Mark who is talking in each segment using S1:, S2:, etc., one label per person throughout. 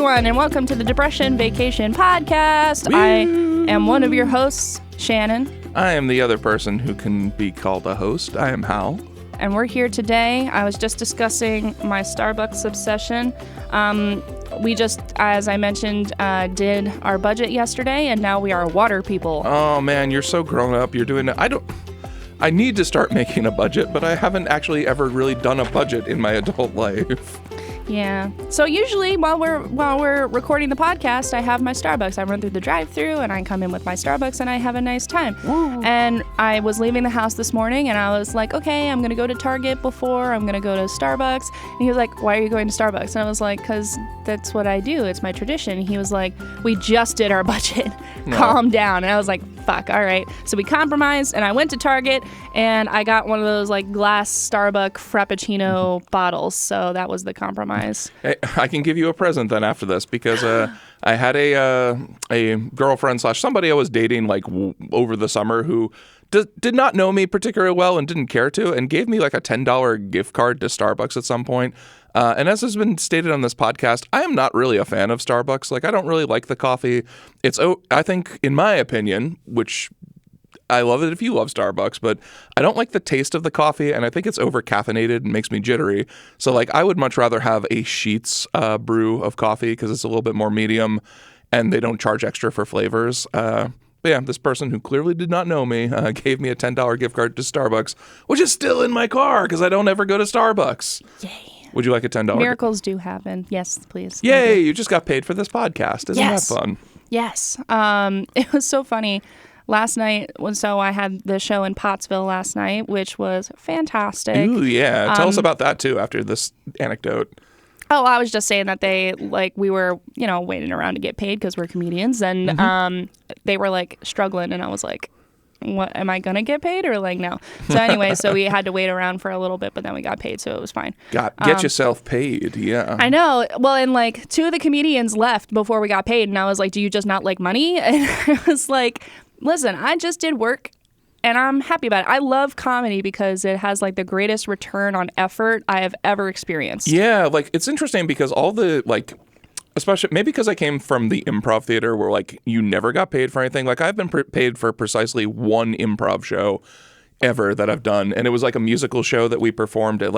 S1: everyone, and welcome to the Depression Vacation Podcast. I am one of your hosts, Shannon.
S2: I am the other person who can be called a host. I am Hal.
S1: And we're here today. I was just discussing my Starbucks obsession. We just, as I mentioned, did our budget yesterday, and now we are water people.
S2: Oh, man, you're so grown up. You're doing it. I need to start making a budget, but I haven't actually ever really done a budget in my adult life.
S1: Yeah. So usually while we're recording the podcast, I have my Starbucks. I run through the drive-thru and I come in with my Starbucks and I have a nice time.
S2: Woo.
S1: And I was leaving the house this morning and I was like, okay, I'm going to go to Target before I'm going to go to Starbucks. And he was like, why are you going to Starbucks? And I was like, because that's what I do. It's my tradition. He was like, we just did our budget.
S2: No.
S1: Calm down. And I was like, fuck, all right. So we compromised and I went to Target and I got one of those like glass Starbucks Frappuccino bottles. So that was the compromise.
S2: Hey, I can give you a present then after this because I had a girlfriend / somebody I was dating like over the summer who did not know me particularly well and didn't care to, and gave me like a $10 gift card to Starbucks at some point. And as has been stated on this podcast, I am not really a fan of Starbucks. Like, I don't really like the coffee. I think, in my opinion, which I love it if you love Starbucks, but I don't like the taste of the coffee, and I think it's over-caffeinated and makes me jittery. So, like, I would much rather have a Sheetz brew of coffee because it's a little bit more medium, and they don't charge extra for flavors. But yeah, this person who clearly did not know me gave me a $10 gift card to Starbucks, which is still in my car because I don't ever go to Starbucks.
S1: Yay.
S2: Would you like a $10?
S1: Miracles do happen. Yes, please.
S2: Yay, you just got paid for this podcast. Isn't that fun?
S1: Yes. It was so funny. Last night, so I had the show in Pottsville last night, which was fantastic.
S2: Ooh, yeah. Tell us about that, too, after this anecdote.
S1: Oh, I was just saying that we were, waiting around to get paid because we're comedians, and they were, struggling, and I was like, what, am I going to get paid or, no? So anyway, so we had to wait around for a little bit, but then we got paid, so it was fine.
S2: Get yourself paid, yeah.
S1: I know. Well, and, two of the comedians left before we got paid, and I was like, do you just not like money? And I was like, listen, I just did work and I'm happy about it. I love comedy because it has the greatest return on effort I have ever experienced.
S2: Yeah, it's interesting because all the especially maybe because I came from the improv theater where you never got paid for anything. I've been paid for precisely one improv show ever that I've done, and it was a musical show that we performed at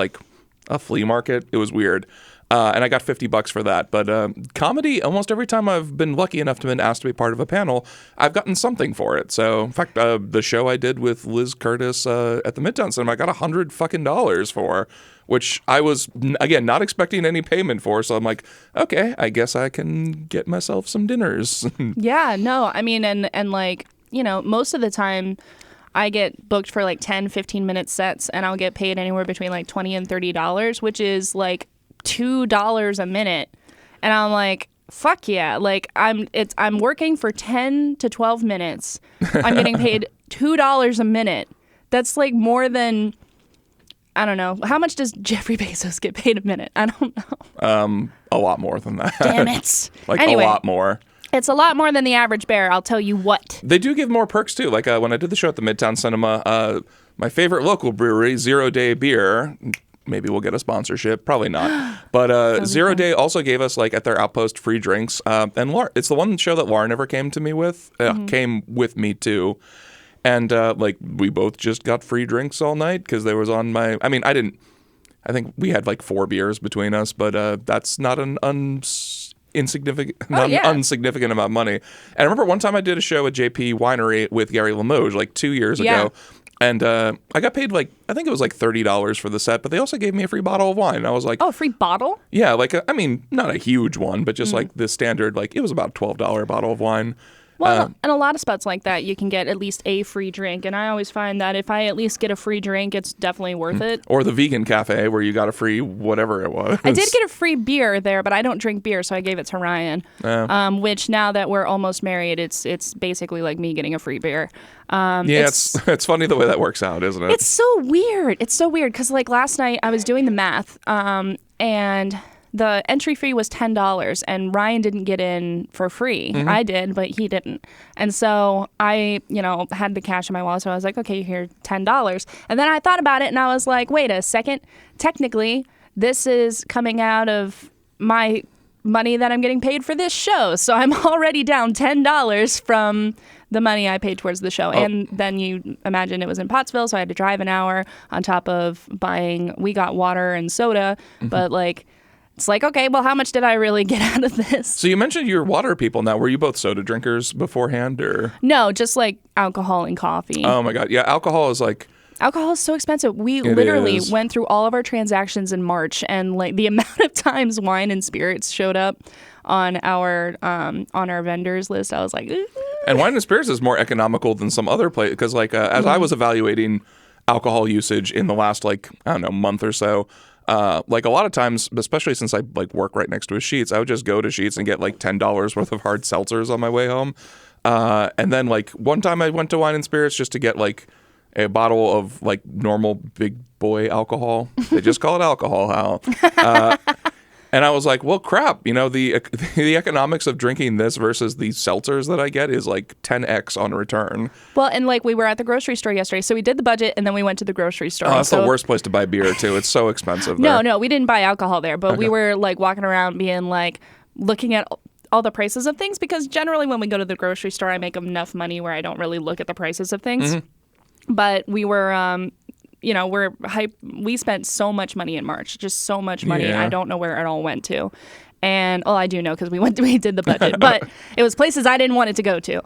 S2: a flea market. It was weird. And I got $50 for that. But comedy, almost every time I've been lucky enough to be asked to be part of a panel, I've gotten something for it. So, in fact, the show I did with Liz Curtis at the Midtown Cinema, I got $100 for, which I was, again, not expecting any payment for. So I'm like, okay, I guess I can get myself some dinners.
S1: Yeah, no, I mean, and most of the time I get booked for 10, 15-minute sets, and I'll get paid anywhere between $20 and $30, which is $2 a minute, and I'm like, fuck yeah, I'm working for 10 to 12 minutes. I'm getting paid $2 a minute. That's more than, I don't know, how much does Jeffrey Bezos get paid a minute? I don't know.
S2: A lot more than that.
S1: Damn it.
S2: Anyway, a lot more.
S1: It's a lot more than the average bear, I'll tell you what.
S2: They do give more perks too. When I did the show at the Midtown Cinema, my favorite local brewery, 0 Day Beer, maybe we'll get a sponsorship. Probably not. But 0 Day also gave us, at their Outpost, free drinks. And it's the one show that Laura never came to me with. Came with me, too. And, we both just got free drinks all night because there was on my... I mean, I think we had, 4 beers between us, but that's not an insignificant amount of money. And I remember one time I did a show at JP Winery with Gary Limoges, 2 years ago. And I got paid I think it was $30 for the set, but they also gave me a free bottle of wine. And I was like,
S1: oh, a free bottle?
S2: Yeah, I mean, not a huge one, but just the standard, it was about a $12 bottle of wine.
S1: Well, and a lot of spots like that, you can get at least a free drink. And I always find that if I at least get a free drink, it's definitely worth it.
S2: Or the vegan cafe where you got a free whatever it was.
S1: I did get a free beer there, but I don't drink beer, so I gave it to Ryan. Which now that we're almost married, it's basically like me getting a free beer.
S2: It's funny the way that works out, isn't it?
S1: It's so weird. It's so weird because last night I was doing the math and the entry fee was $10 and Ryan didn't get in for free. Mm-hmm. I did, but he didn't. And so I, had the cash in my wallet. So I was like, okay, here, $10. And then I thought about it and I was like, wait a second. Technically, this is coming out of my money that I'm getting paid for this show. So I'm already down $10 from the money I paid towards the show.
S2: Oh.
S1: And then you imagine it was in Pottsville, so I had to drive an hour on top of we got water and soda, but like, it's like, okay, well, how much did I really get out of this?
S2: So you mentioned you're water people now. Were you both soda drinkers beforehand, or?
S1: No, just like alcohol and coffee.
S2: Oh my God. Yeah. Alcohol is like,
S1: Alcohol is so expensive. We
S2: It
S1: literally
S2: is.
S1: went through all of our transactions in March, and like the amount of times wine and spirits showed up on our vendors list, I was like, "Ooh."
S2: and wine and spirits is more economical than some other place, because like as I was evaluating alcohol usage in the last like, I don't know, month or so, like a lot of times, especially since I like work right next to a Sheetz, I would just go to Sheetz and get like $10 worth of hard seltzers on my way home. And then like one time I went to wine and spirits just to get like a bottle of like normal big boy alcohol. They just call it alcohol, Hal. And I was like, well, crap, the economics of drinking this versus the seltzers that I get is like 10x on return.
S1: Well, and like we were at the grocery store yesterday, so we did the budget and then we went to the grocery store.
S2: Oh, that's the worst place to buy beer too. It's so expensive there.
S1: No, we didn't buy alcohol there, but we were like walking around being like looking at all the prices of things, because generally when we go to the grocery store, I make enough money where I don't really look at the prices of things. But we were, we're hype. We spent so much money in March, just so much money.
S2: Yeah.
S1: I don't know where it all went to. And I do know because we did the budget, but it was places I didn't want it to go to.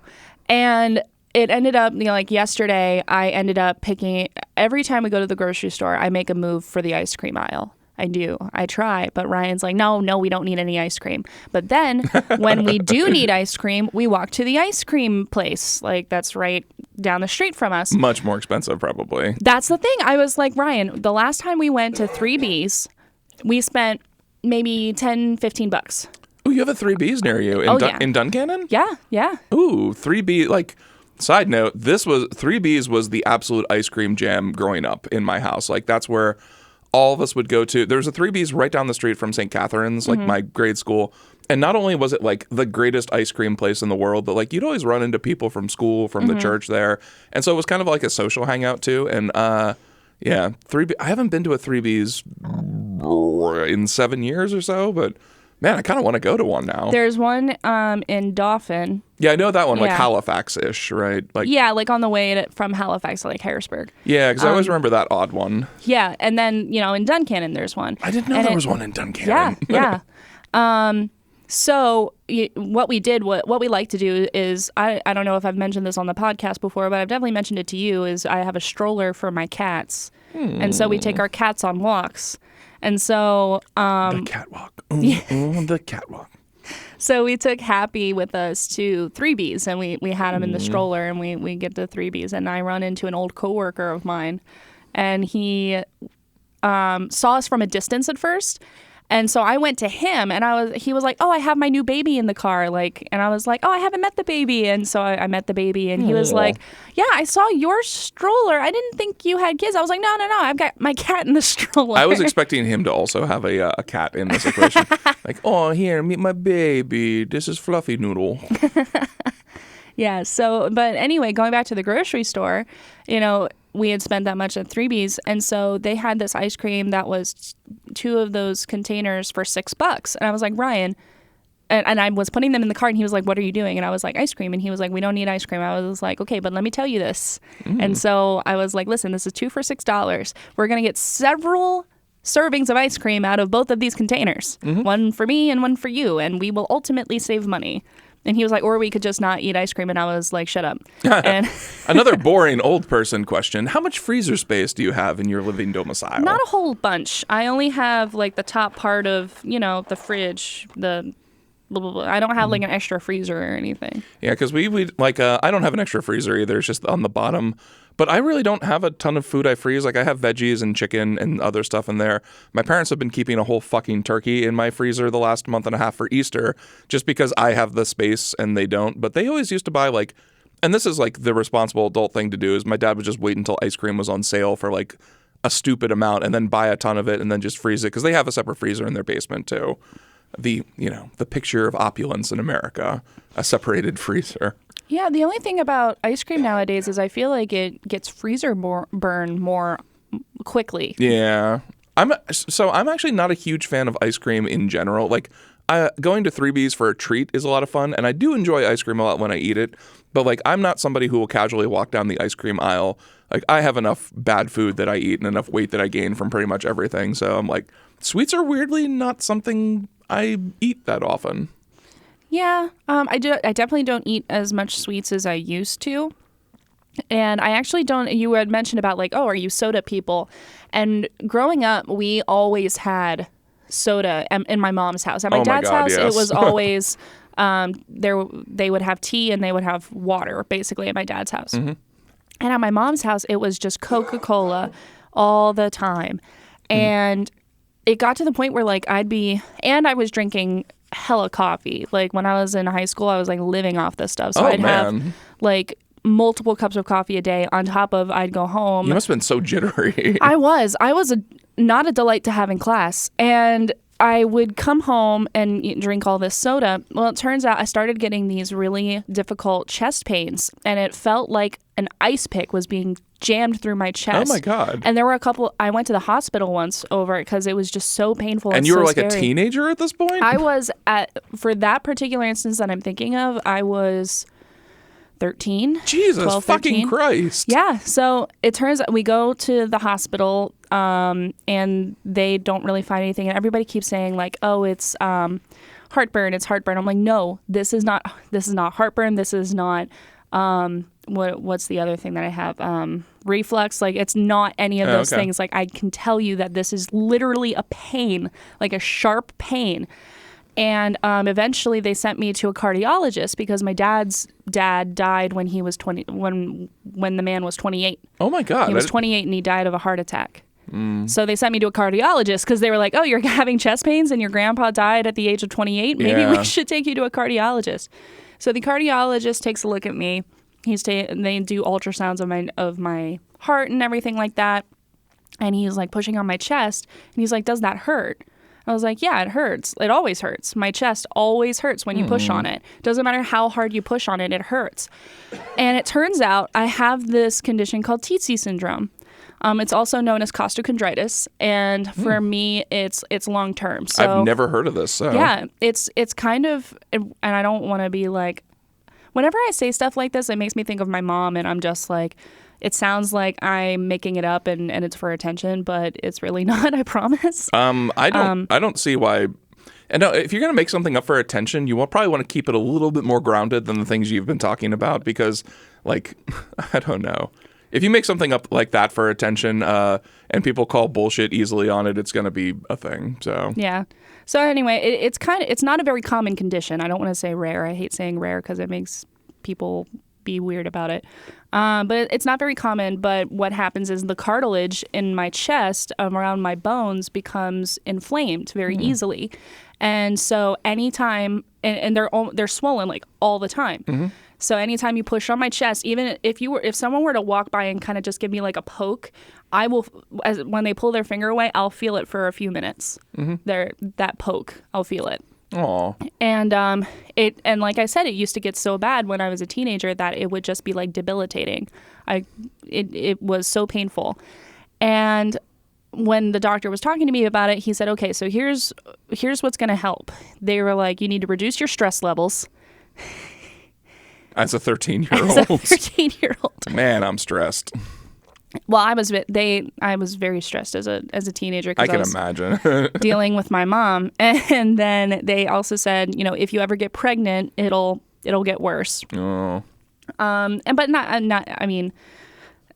S1: And it ended up, like yesterday, I ended up picking, every time we go to the grocery store, I make a move for the ice cream aisle. I do. I try. But Ryan's like, no, we don't need any ice cream. But then when we do need ice cream, we walk to the ice cream place. Like, that's right down the street from us.
S2: Much more expensive, probably.
S1: That's the thing. I was like, Ryan, the last time we went to 3B's, we spent maybe $10-15.
S2: Oh, you have a 3B's near you in Duncannon?
S1: Yeah.
S2: Ooh, 3B, like, side note, 3B's was the absolute ice cream jam growing up in my house. Like, that's where all of us would go to. There was a 3B's right down the street from St. Catherine's, like my grade school. And not only was it like the greatest ice cream place in the world, but like you'd always run into people from school, from the church there. And so it was kind of like a social hangout too. And yeah, 3B, I haven't been to a 3B's in 7 years or so, but man, I kind of want to go to one now.
S1: There's one in Dauphin.
S2: Yeah, I know that one, like
S1: Yeah.
S2: Halifax-ish, right? Like,
S1: Yeah, like on the way from Halifax to like Harrisburg.
S2: yeah, because I always remember that odd one.
S1: Yeah, and then, in Duncannon there's one.
S2: I didn't know
S1: And
S2: there
S1: it-
S2: was one in Duncannon.
S1: Yeah. So what we did, what we like to do is, I don't know if I've mentioned this on the podcast before, but I've definitely mentioned it to you, is I have a stroller for my cats. And so we take our cats on walks. And so
S2: The catwalk. Ooh, the catwalk.
S1: so we took Happy with us to 3B's, and we had him in the stroller, and we get to 3B's, and I run into an old coworker of mine, and he saw us from a distance at first. And so I went to him, and he was like, oh, I have my new baby in the car. Like, and I was like, oh, I haven't met the baby. And so I met the baby, and he was like, yeah, I saw your stroller. I didn't think you had kids. I was like, no, I've got my cat in the stroller.
S2: I was expecting him to also have a cat in this equation. Like, oh, here, meet my baby. This is Fluffy Noodle.
S1: Yeah. So, but anyway, going back to the grocery store, we had spent that much at 3B's, and so they had this ice cream that was 2 of those containers for $6. And I was like, Ryan, and I was putting them in the cart, and he was like, what are you doing? And I was like, ice cream. And he was like, we don't need ice cream. I was like, okay, but let me tell you this. And so I was like, listen, this is 2 for $6. We're going to get several servings of ice cream out of both of these containers, one for me and one for you, and we will ultimately save money. And he was like, or we could just not eat ice cream. And I was like, shut up. And
S2: Another boring old person question. How much freezer space do you have in your living domicile?
S1: not a whole bunch. I only have like the top part of, the fridge, the blah, blah, blah. I don't have like an extra freezer or anything.
S2: Yeah, because we like, I don't have an extra freezer either. It's just on the bottom. But I really don't have a ton of food I freeze. Like, I have veggies and chicken and other stuff in there. My parents have been keeping a whole fucking turkey in my freezer the last month and a half for Easter, just because I have the space and they don't. But they always used to buy like, and this is like the responsible adult thing to do, is my dad would just wait until ice cream was on sale for like a stupid amount and then buy a ton of it and then just freeze it, because they have a separate freezer in their basement too. The picture of opulence in America, a separated freezer.
S1: Yeah, the only thing about ice cream nowadays is I feel like it gets freezer burn more quickly.
S2: Yeah. I'm actually not a huge fan of ice cream in general. Like, going to 3B's for a treat is a lot of fun, and I do enjoy ice cream a lot when I eat it. But like, I'm not somebody who will casually walk down the ice cream aisle. Like, I have enough bad food that I eat and enough weight that I gain from pretty much everything. So I'm like, sweets are weirdly not something I eat that often.
S1: Yeah, I definitely don't eat as much sweets as I used to. And I actually don't, you had mentioned about like, oh, are you soda people? And growing up, we always had soda in my mom's house. At my dad's house,
S2: yes.
S1: it was always, they would have tea and they would have water, basically, at my dad's house.
S2: Mm-hmm.
S1: And at my mom's house, it was just Coca-Cola all the time. And it got to the point where like I was drinking hella coffee. Like when I was in high school, I was like living off this stuff. So I'd have like multiple cups of coffee a day on top of I'd go home.
S2: You must have been so jittery.
S1: I was not a delight to have in class. And I would come home and drink all this soda. Well, it turns out I started getting these really difficult chest pains, and it felt like an ice pick was being jammed through my chest.
S2: Oh my God.
S1: And there were I went to the hospital once over it because it was just so painful.
S2: And you were
S1: so
S2: like
S1: scary.
S2: a teenager at this point?
S1: I was for that particular instance that I'm thinking of, I was 13.
S2: Jesus
S1: 12,
S2: fucking
S1: 13.
S2: Christ.
S1: Yeah. So it turns out we go to the hospital and they don't really find anything. And everybody keeps saying like, oh, it's heartburn. It's heartburn. I'm like, no, this is not heartburn. This is not what's the other thing that I have? Reflux. Like it's not any of those things. Like I can tell you that this is literally a pain, like a sharp pain. And eventually they sent me to a cardiologist because my dad's dad died when he was 20, when the man was 28.
S2: Oh my God.
S1: He was 28 and he died of a heart attack. So they sent me to a cardiologist because they were like, oh, you're having chest pains and your grandpa died at the age of 28. Maybe we should take you to a cardiologist. So the cardiologist takes a look at me. They do ultrasounds of my heart and everything like that. And he's like pushing on my chest and he's like, does that hurt? I was like, yeah, it hurts. It always hurts. My chest always hurts when you push on it. Doesn't matter how hard you push on it, it hurts. And it turns out I have this condition called tsetse syndrome. It's also known as costochondritis, and for me, it's long term. So
S2: I've never heard of this. So.
S1: Yeah, it's kind of, and I don't want to be like, whenever I say stuff like this, it makes me think of my mom, and I'm just like, it sounds like I'm making it up and it's for attention, but it's really not, I promise.
S2: I don't see why. And no, if you're going to make something up for attention, you will probably want to keep it a little bit more grounded than the things you've been talking about because, like, I don't know. If you make something up like that for attention and people call bullshit easily on it, it's going to be a thing. So
S1: yeah. So anyway, it's not a very common condition. I don't want to say rare. I hate saying rare because it makes people be weird about it. But it's not very common. But what happens is the cartilage in my chest around my bones becomes inflamed very easily. And so anytime, and they're swollen like all the time. Mm-hmm. So anytime you push on my chest, even if someone were to walk by and kind of just give me like a poke, I will, when they pull their finger away, I'll feel it for a few minutes. Mm-hmm. That poke, I'll feel it.
S2: Aww.
S1: And like I said, it used to get so bad when I was a teenager that it would just be like debilitating. It was so painful. And when the doctor was talking to me about it, he said, okay, so here's what's going to help. They were like, you need to reduce your stress levels.
S2: As a 13-year-old.
S1: As a 13-year-old.
S2: Man, I'm stressed.
S1: Well, I was very stressed as a teenager.
S2: I can imagine.
S1: Dealing with my mom. And then they also said, if you ever get pregnant, it'll get worse.
S2: Oh.
S1: But not I mean,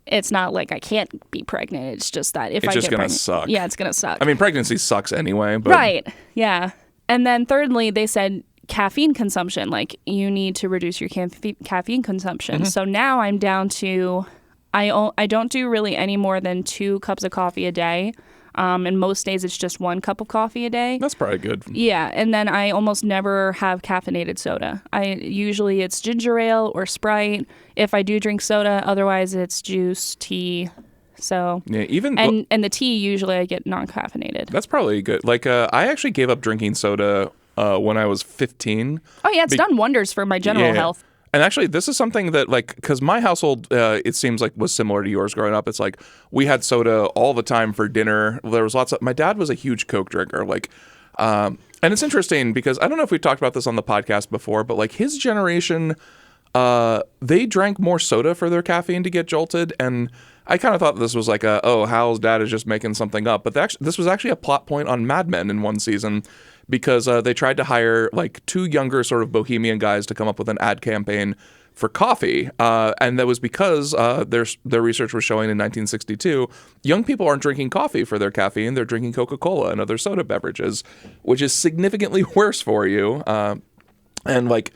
S1: it's not like I can't be pregnant. It's just that if I get pregnant,
S2: it's just gonna suck.
S1: Yeah, it's gonna suck.
S2: I mean, pregnancy sucks anyway. But...
S1: Right. Yeah. And then thirdly, they said caffeine consumption. Like you need to reduce your caffeine consumption. Mm-hmm. So now I'm down to I don't do really any more than 2 cups of coffee a day. And most days it's just 1 cup of coffee a day.
S2: That's probably good.
S1: Yeah, and then I almost never have caffeinated soda. Usually it's ginger ale or Sprite. If I do drink soda, otherwise it's juice, tea. So
S2: yeah,
S1: and the tea usually I get non-caffeinated.
S2: That's probably good. Like I actually gave up drinking soda when I was 15.
S1: Oh yeah, it's done wonders for my general health.
S2: And actually, this is something that, like, because my household, it seems like was similar to yours growing up. It's like we had soda all the time for dinner. There was my dad was a huge Coke drinker. Like, And it's interesting because I don't know if we've talked about this on the podcast before, but like his generation, they drank more soda for their caffeine to get jolted. And I kind of thought this was like Hal's dad is just making something up. But this was actually a plot point on Mad Men in one season because they tried to hire like two younger sort of bohemian guys to come up with an ad campaign for coffee. And that was because their research was showing in 1962, young people aren't drinking coffee for their caffeine. They're drinking Coca-Cola and other soda beverages, which is significantly worse for you. And like,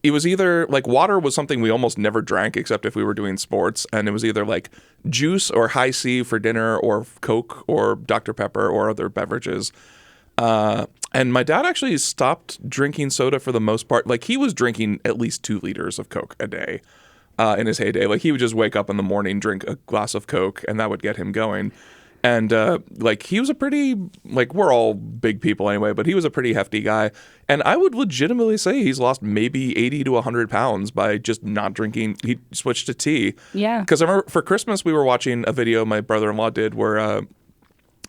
S2: it was either like water was something we almost never drank except if we were doing sports. And it was either like juice or High C for dinner or Coke or Dr. Pepper or other beverages. And my dad actually stopped drinking soda for the most part. Like he was drinking at least 2 liters of Coke a day in his heyday. Like he would just wake up in the morning, drink a glass of Coke, and that would get him going. And like he was a pretty, like we're all big people anyway, but he was a pretty hefty guy. And I would legitimately say he's lost maybe 80 to 100 pounds by just not drinking. He switched to tea.
S1: Yeah.
S2: Because I remember for Christmas we were watching a video my brother-in-law did where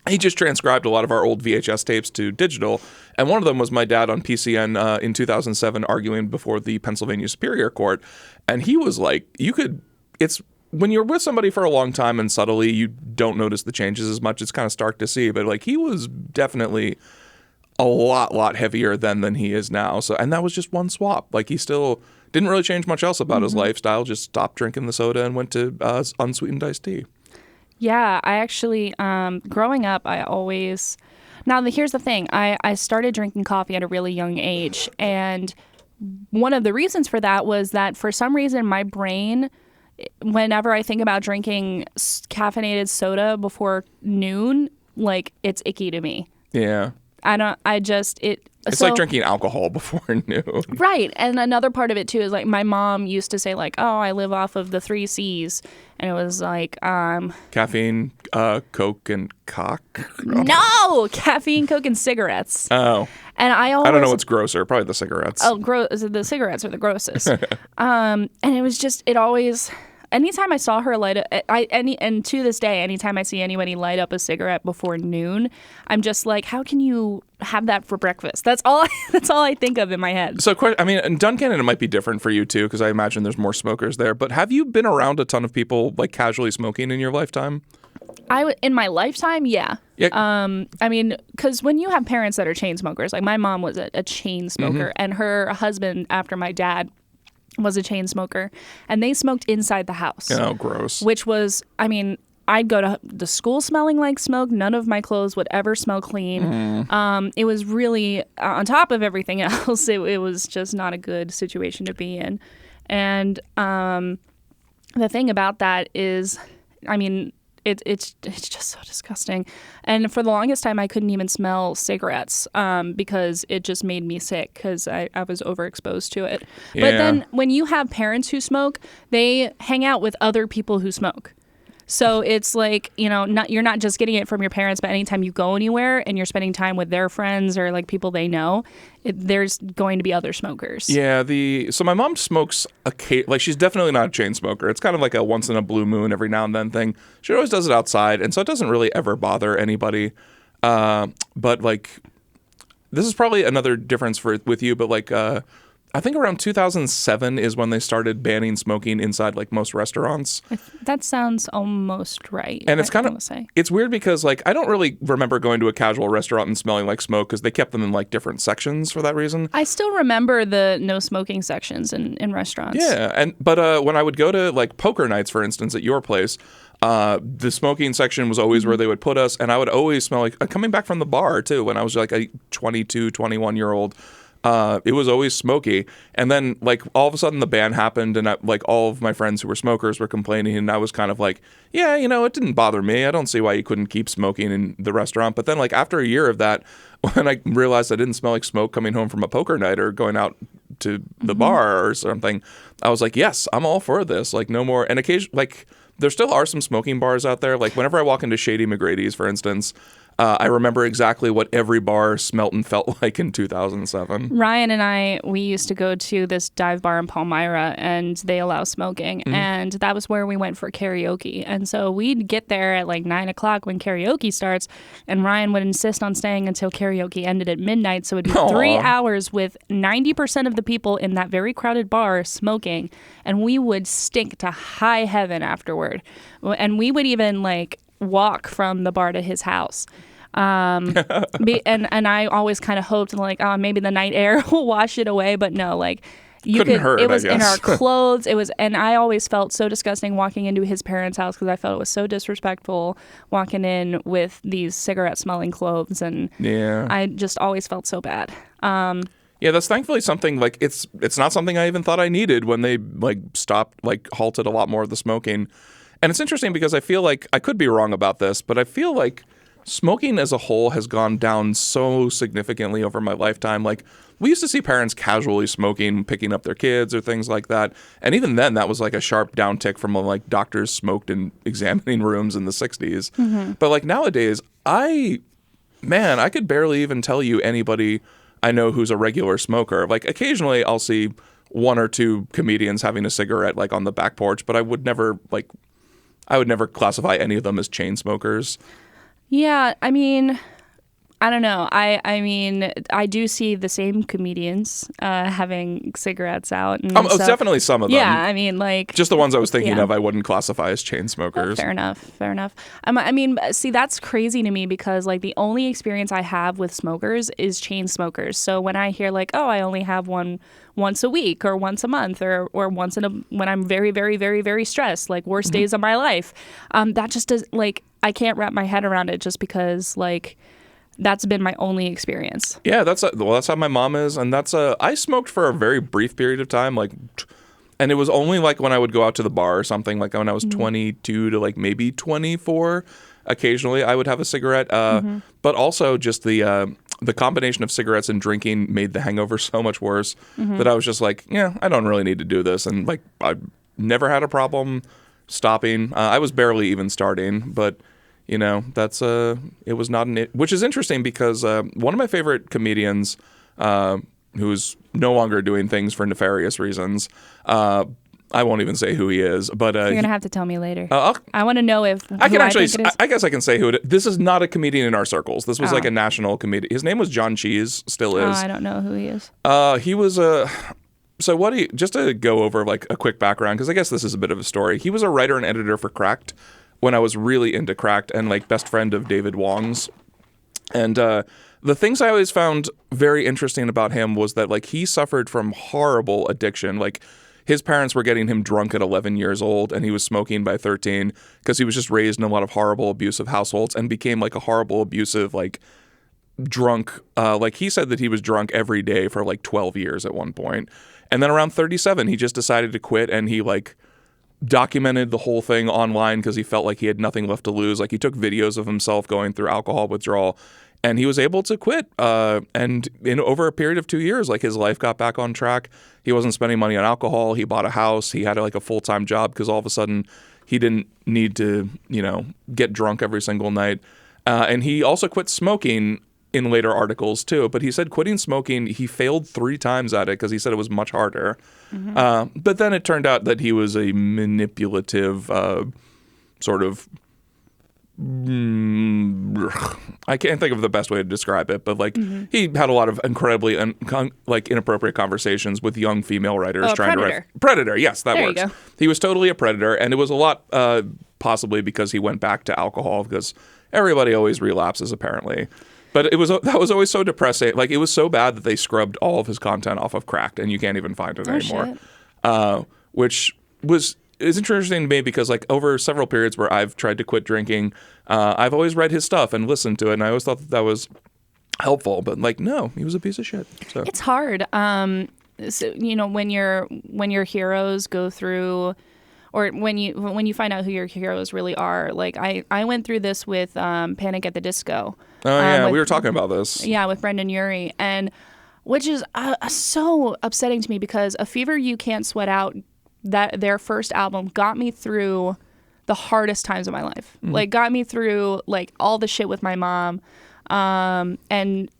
S2: he just transcribed a lot of our old VHS tapes to digital. And one of them was my dad on PCN in 2007 arguing before the Pennsylvania Superior Court. And he was like, when you're with somebody for a long time and subtly, you don't notice the changes as much. It's kind of stark to see. But like he was definitely a lot heavier than he is now. So, and that was just one swap. Like he still didn't really change much else about his lifestyle. Just stopped drinking the soda and went to unsweetened iced tea.
S1: Yeah, I actually, growing up, here's the thing. I started drinking coffee at a really young age. And one of the reasons for that was that for some reason, my brain, whenever I think about drinking caffeinated soda before noon, like it's icky to me.
S2: Yeah.
S1: It's
S2: like drinking alcohol before noon.
S1: Right. And another part of it, too, is like my mom used to say like, oh, I live off of the 3 C's. And it was like...
S2: caffeine, Coke, and cock?
S1: No! Caffeine, Coke, and cigarettes.
S2: Oh.
S1: And I
S2: don't know what's grosser. Probably the cigarettes.
S1: Oh, the cigarettes are the grossest. And it was just... It always... Anytime I saw her light up, and to this day, anytime I see anybody light up a cigarette before noon, I'm just like, how can you have that for breakfast? That's all I think of in my head.
S2: So, I mean, in Duncan, it might be different for you too, because I imagine there's more smokers there. But have you been around a ton of people like casually smoking in your lifetime?
S1: In my lifetime, yeah. I mean, because when you have parents that are chain smokers, like my mom was a chain smoker, and her husband, after my dad, was a chain smoker, and they smoked inside the house.
S2: Oh, gross.
S1: Which was, I mean, I'd go to the school smelling like smoke. None of my clothes would ever smell clean. It was really, on top of everything else, it was just not a good situation to be in. And the thing about that is, I mean, it's just so disgusting. And for the longest time, I couldn't even smell cigarettes because it just made me sick because I was overexposed to it.
S2: Yeah.
S1: But then when you have parents who smoke, they hang out with other people who smoke. So it's like, you're not just getting it from your parents, but anytime you go anywhere and you're spending time with their friends or like people they know, there's going to be other smokers.
S2: Yeah, so my mom smokes like she's definitely not a chain smoker. It's kind of like a once in a blue moon, every now and then thing. She always does it outside, and so it doesn't really ever bother anybody. But like, this is probably another difference with you, but like, I think around 2007 is when they started banning smoking inside like most restaurants.
S1: That sounds almost right.
S2: And it's it's weird because like I don't really remember going to a casual restaurant and smelling like smoke because they kept them in like different sections for that reason.
S1: I still remember the no smoking sections in restaurants.
S2: Yeah, but when I would go to like poker nights, for instance, at your place, the smoking section was always where they would put us, and I would always smell like coming back from the bar too when I was like a 22, 21-year-old. It was always smoky. And then like all of a sudden the ban happened and like all of my friends who were smokers were complaining, and I was kind of like, yeah, it didn't bother me. I don't see why you couldn't keep smoking in the restaurant. But then like after a year of that, when I realized I didn't smell like smoke coming home from a poker night or going out to the bar or something, I was like, yes, I'm all for this. Like no more. And occasionally, like there still are some smoking bars out there. Like whenever I walk into Shady McGrady's, for instance, I remember exactly what every bar smelt and felt like in 2007.
S1: Ryan and we used to go to this dive bar in Palmyra, and they allow smoking. And that was where we went for karaoke. And so we'd get there at like 9 o'clock when karaoke starts, and Ryan would insist on staying until karaoke ended at midnight. So it'd be 3 hours with 90% of the people in that very crowded bar smoking, and we would stink to high heaven afterward. And we would even like walk from the bar to his house. And I always kind of hoped like, oh, maybe the night air will wash it away, but no, like it was in our clothes. And I always felt so disgusting walking into his parents' house because I felt it was so disrespectful walking in with these cigarette smelling clothes, and I just always felt so bad.
S2: Yeah, that's thankfully something like it's not something I even thought I needed when they like stopped, like halted a lot more of the smoking. And it's interesting because I feel like I could be wrong about this, but I feel like smoking as a whole has gone down so significantly over my lifetime. Like, we used to see parents casually smoking, picking up their kids or things like that. And even then, that was like a sharp downtick from when like doctors smoked in examining rooms in the 60s. But like nowadays, I could barely even tell you anybody I know who's a regular smoker. Like, occasionally I'll see one or two comedians having a cigarette like on the back porch, but I would never classify any of them as chain smokers.
S1: Yeah, I mean, I don't know. I mean, I do see the same comedians having cigarettes out. And
S2: it's definitely some of them.
S1: Yeah, I mean, like...
S2: Just the ones I was thinking of I wouldn't classify as chain smokers.
S1: Fair enough. I mean, see, that's crazy to me because, like, the only experience I have with smokers is chain smokers. So when I hear, like, oh, I only have one once a week or once a month or once when I'm very, very, very, very stressed, like, worst days of my life, that just does, like... I can't wrap my head around it just because, like, that's been my only experience. Yeah,
S2: that's how my mom is, and I smoked for a very brief period of time, like, and it was only like when I would go out to the bar or something, like when I was 22 to like maybe 24. Occasionally, I would have a cigarette, but also just the combination of cigarettes and drinking made the hangover so much worse that I was just like, yeah, I don't really need to do this, and like I never had a problem stopping. I was barely even starting, but. You know, it was not which is interesting because one of my favorite comedians, who's no longer doing things for nefarious reasons, I won't even say who he is, but
S1: you're gonna have to tell me later. I want to know if
S2: I can actually. I guess I can say who it is. This is not a comedian in our circles. This was like a national comedian. His name was John Cheese. Still is.
S1: I don't know who he is.
S2: He was So just to go over like a quick background, because I guess this is a bit of a story. He was a writer and editor for Cracked when I was really into Cracked, and like best friend of David Wong's. And the things I always found very interesting about him was that like he suffered from horrible addiction. Like his parents were getting him drunk at 11 years old, and he was smoking by 13 because he was just raised in a lot of horrible abusive households and became like a horrible abusive like drunk. Like he said that he was drunk every day for like 12 years at one point. And then around 37, he just decided to quit, and he like documented the whole thing online because he felt like he had nothing left to lose. Like he took videos of himself going through alcohol withdrawal, and he was able to quit. And in over a period of 2 years, like his life got back on track. He wasn't spending money on alcohol. He bought a house. He had like a full-time job because all of a sudden he didn't need to, get drunk every single night. And he also quit smoking in later articles too. But he said quitting smoking, he failed 3 times at it because he said it was much harder. But then it turned out that he was a manipulative sort of I can't think of the best way to describe it, but like he had a lot of incredibly inappropriate conversations with young female writers trying to write predator. Yes, that works. He was totally a predator, and it was a lot possibly because he went back to alcohol because everybody always relapses apparently. But that was always so depressing. Like it was so bad that they scrubbed all of his content off of Cracked, and you can't even find it anymore. Which is interesting to me because like over several periods where I've tried to quit drinking, I've always read his stuff and listened to it, and I always thought that was helpful. But like, no, he was a piece of shit. So.
S1: It's hard. So, when your heroes go through. Or when you find out who your heroes really are, like I went through this with Panic at the Disco.
S2: Oh yeah, we were talking about this.
S1: Yeah, with Brendan Urie, and which is so upsetting to me because A Fever You Can't Sweat Out, that their first album got me through the hardest times of my life. Like got me through like all the shit with my mom, and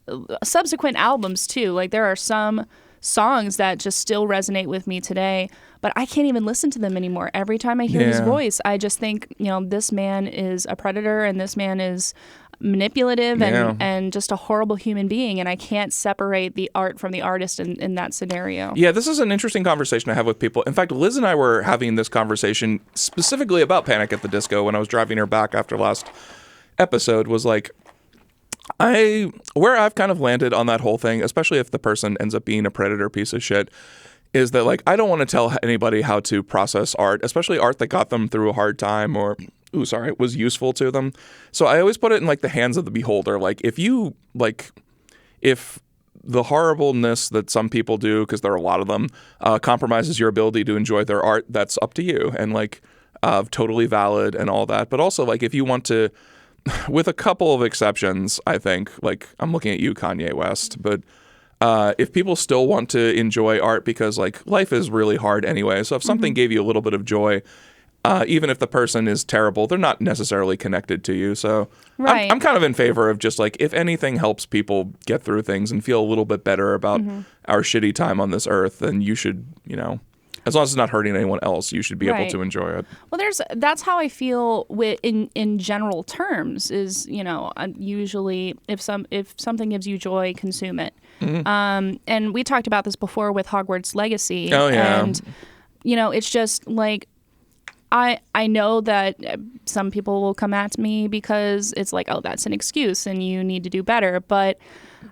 S1: subsequent albums too. Like there are some songs that just still resonate with me today, but I can't even listen to them anymore. Every time I hear his voice, I just think, this man is a predator and this man is manipulative and just a horrible human being, and I can't separate the art from the artist in that scenario.
S2: Yeah, this is an interesting conversation I have with people. In fact, Liz and I were having this conversation specifically about Panic at the Disco when I was driving her back after last episode. Was like, where I've kind of landed on that whole thing, especially if the person ends up being a predator piece of shit, is that like I don't want to tell anybody how to process art, especially art that got them through a hard time or was useful to them. So I always put it in like the hands of the beholder. Like if the horribleness that some people do, because there are a lot of them, compromises your ability to enjoy their art, that's up to you, and like totally valid and all that. But also like if you want to, with a couple of exceptions, I think, like I'm looking at you, Kanye West, but if people still want to enjoy art, because like life is really hard anyway. So if something gave you a little bit of joy, even if the person is terrible, they're not necessarily connected to you. So I'm kind of in favor of just like, if anything helps people get through things and feel a little bit better about our shitty time on this earth, then you should, as long as it's not hurting anyone else, you should be able to enjoy it.
S1: Well, that's how I feel in general terms is, usually if something gives you joy, consume it. And we talked about this before with Hogwarts Legacy.
S2: Oh, yeah.
S1: And, it's just like, I know that some people will come at me because it's like, oh, that's an excuse and you need to do better. But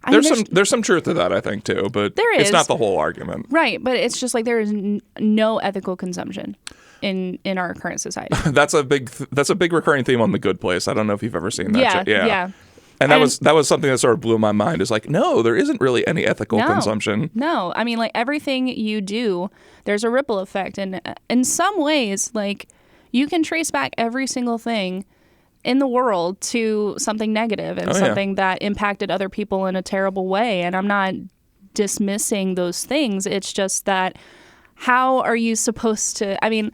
S2: there's some truth to that, I think, too. But it's not the whole argument.
S1: Right. But it's just like there is no ethical consumption in our current society.
S2: That's a big recurring theme on The Good Place. I don't know if you've ever seen that.
S1: Yeah.
S2: And that was something that sort of blew my mind. Is like, no, there isn't really any ethical consumption.
S1: No, I mean, like everything you do, there's a ripple effect, and in some ways, like you can trace back every single thing in the world to something negative and something that impacted other people in a terrible way. And I'm not dismissing those things. It's just that how are you supposed to? I mean,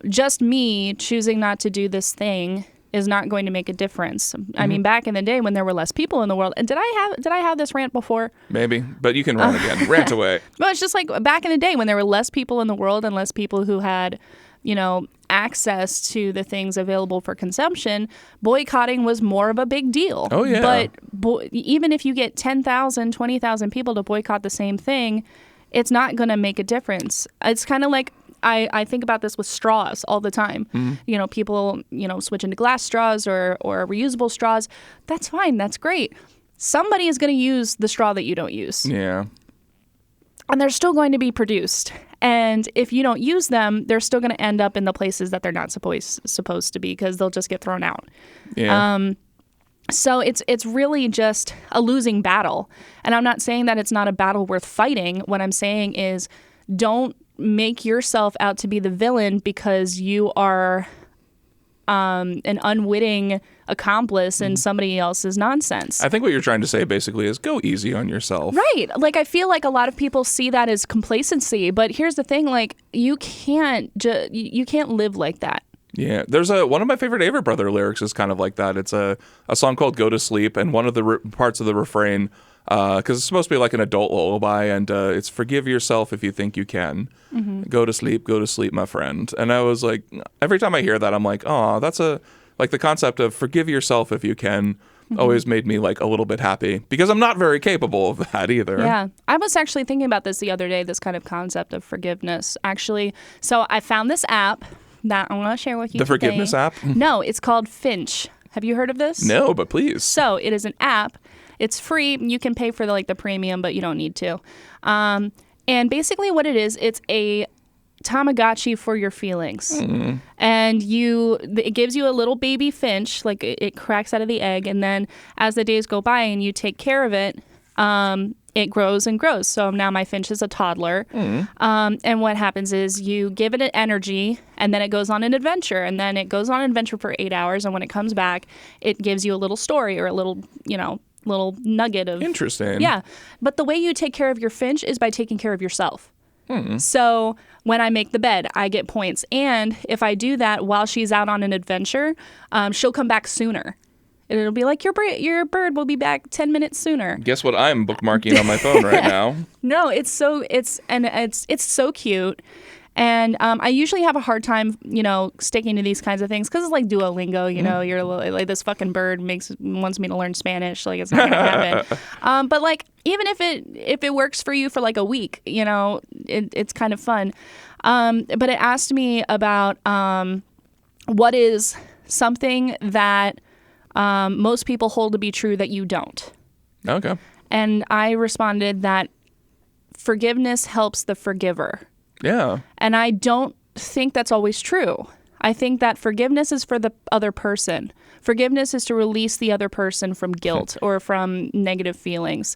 S1: just me choosing not to do this thing is not going to make a difference. I mean, back in the day when there were less people in the world, and did I have this rant before?
S2: Maybe, but you can rant again. Rant away.
S1: Well, it's just like back in the day when there were less people in the world and less people who had, access to the things available for consumption, boycotting was more of a big deal.
S2: Oh, yeah.
S1: But even if you get 10,000, 20,000 people to boycott the same thing, it's not going to make a difference. It's kind of like, I think about this with straws all the time. People, switch into glass straws or reusable straws. That's fine. That's great. Somebody is going to use the straw that you don't use.
S2: Yeah.
S1: And they're still going to be produced. And if you don't use them, they're still going to end up in the places that they're not supposed to be, because they'll just get thrown out.
S2: Yeah.
S1: So it's really just a losing battle. And I'm not saying that it's not a battle worth fighting. What I'm saying is don't make yourself out to be the villain because you are an unwitting accomplice in somebody else's nonsense.
S2: I think what you're trying to say basically is go easy on yourself.
S1: Right. Like I feel like a lot of people see that as complacency, but here's the thing, like you can't live like that.
S2: Yeah, there's one of my favorite Avett Brother lyrics is kind of like that. It's a song called "Go to Sleep," and one of the parts of the refrain, because it's supposed to be like an adult lullaby, and it's "Forgive yourself if you think you can. Go to sleep, my friend." And I was like, every time I hear that, I'm like, oh, that's like the concept of forgive yourself if you can. Always made me like a little bit happy, because I'm not very capable of that either.
S1: Yeah. I was actually thinking about this the other day, this kind of concept of forgiveness, actually. So I found this app that I want to share with you
S2: The
S1: today.
S2: forgiveness app?
S1: No, it's called Finch. Have you heard of this?
S2: No, but please.
S1: So it is an app. It's free. You can pay for the premium, but you don't need to. And basically what it is, it's a Tamagotchi for your feelings. And it gives you a little baby finch, like it cracks out of the egg, and then as the days go by and you take care of it, it grows and grows. So now my finch is a toddler. And what happens is you give it an energy, and then it goes on an adventure, and then it goes on an adventure for 8 hours, and when it comes back, it gives you a little story or a little nugget of...
S2: Interesting.
S1: Yeah. But the way you take care of your finch is by taking care of yourself. So when I make the bed, I get points. And if I do that while she's out on an adventure, she'll come back sooner. And it'll be like, your bird will be back 10 minutes sooner.
S2: Guess what I'm bookmarking on my phone right now?
S1: No, it's so cute. And I usually have a hard time, sticking to these kinds of things because it's like Duolingo, you're like, this fucking bird wants me to learn Spanish. Like, it's not gonna happen. But like, even if it works for you for like a week, it's kind of fun. But it asked me about what is something that most people hold to be true that you don't.
S2: Okay.
S1: And I responded that forgiveness helps the forgiver.
S2: Yeah.
S1: And I don't think that's always true. I think that forgiveness is for the other person. Forgiveness is to release the other person from guilt or from negative feelings.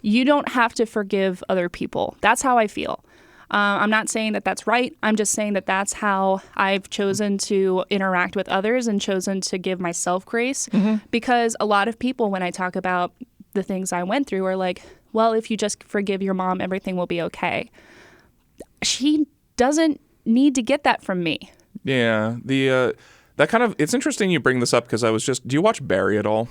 S1: You don't have to forgive other people. That's how I feel. I'm not saying that that's right. I'm just saying that that's how I've chosen to interact with others and chosen to give myself grace. Because a lot of people, when I talk about the things I went through, are like, well, if you just forgive your mom, everything will be okay. She doesn't need to get that from me.
S2: Yeah. It's interesting you bring this up because do you watch Barry at all?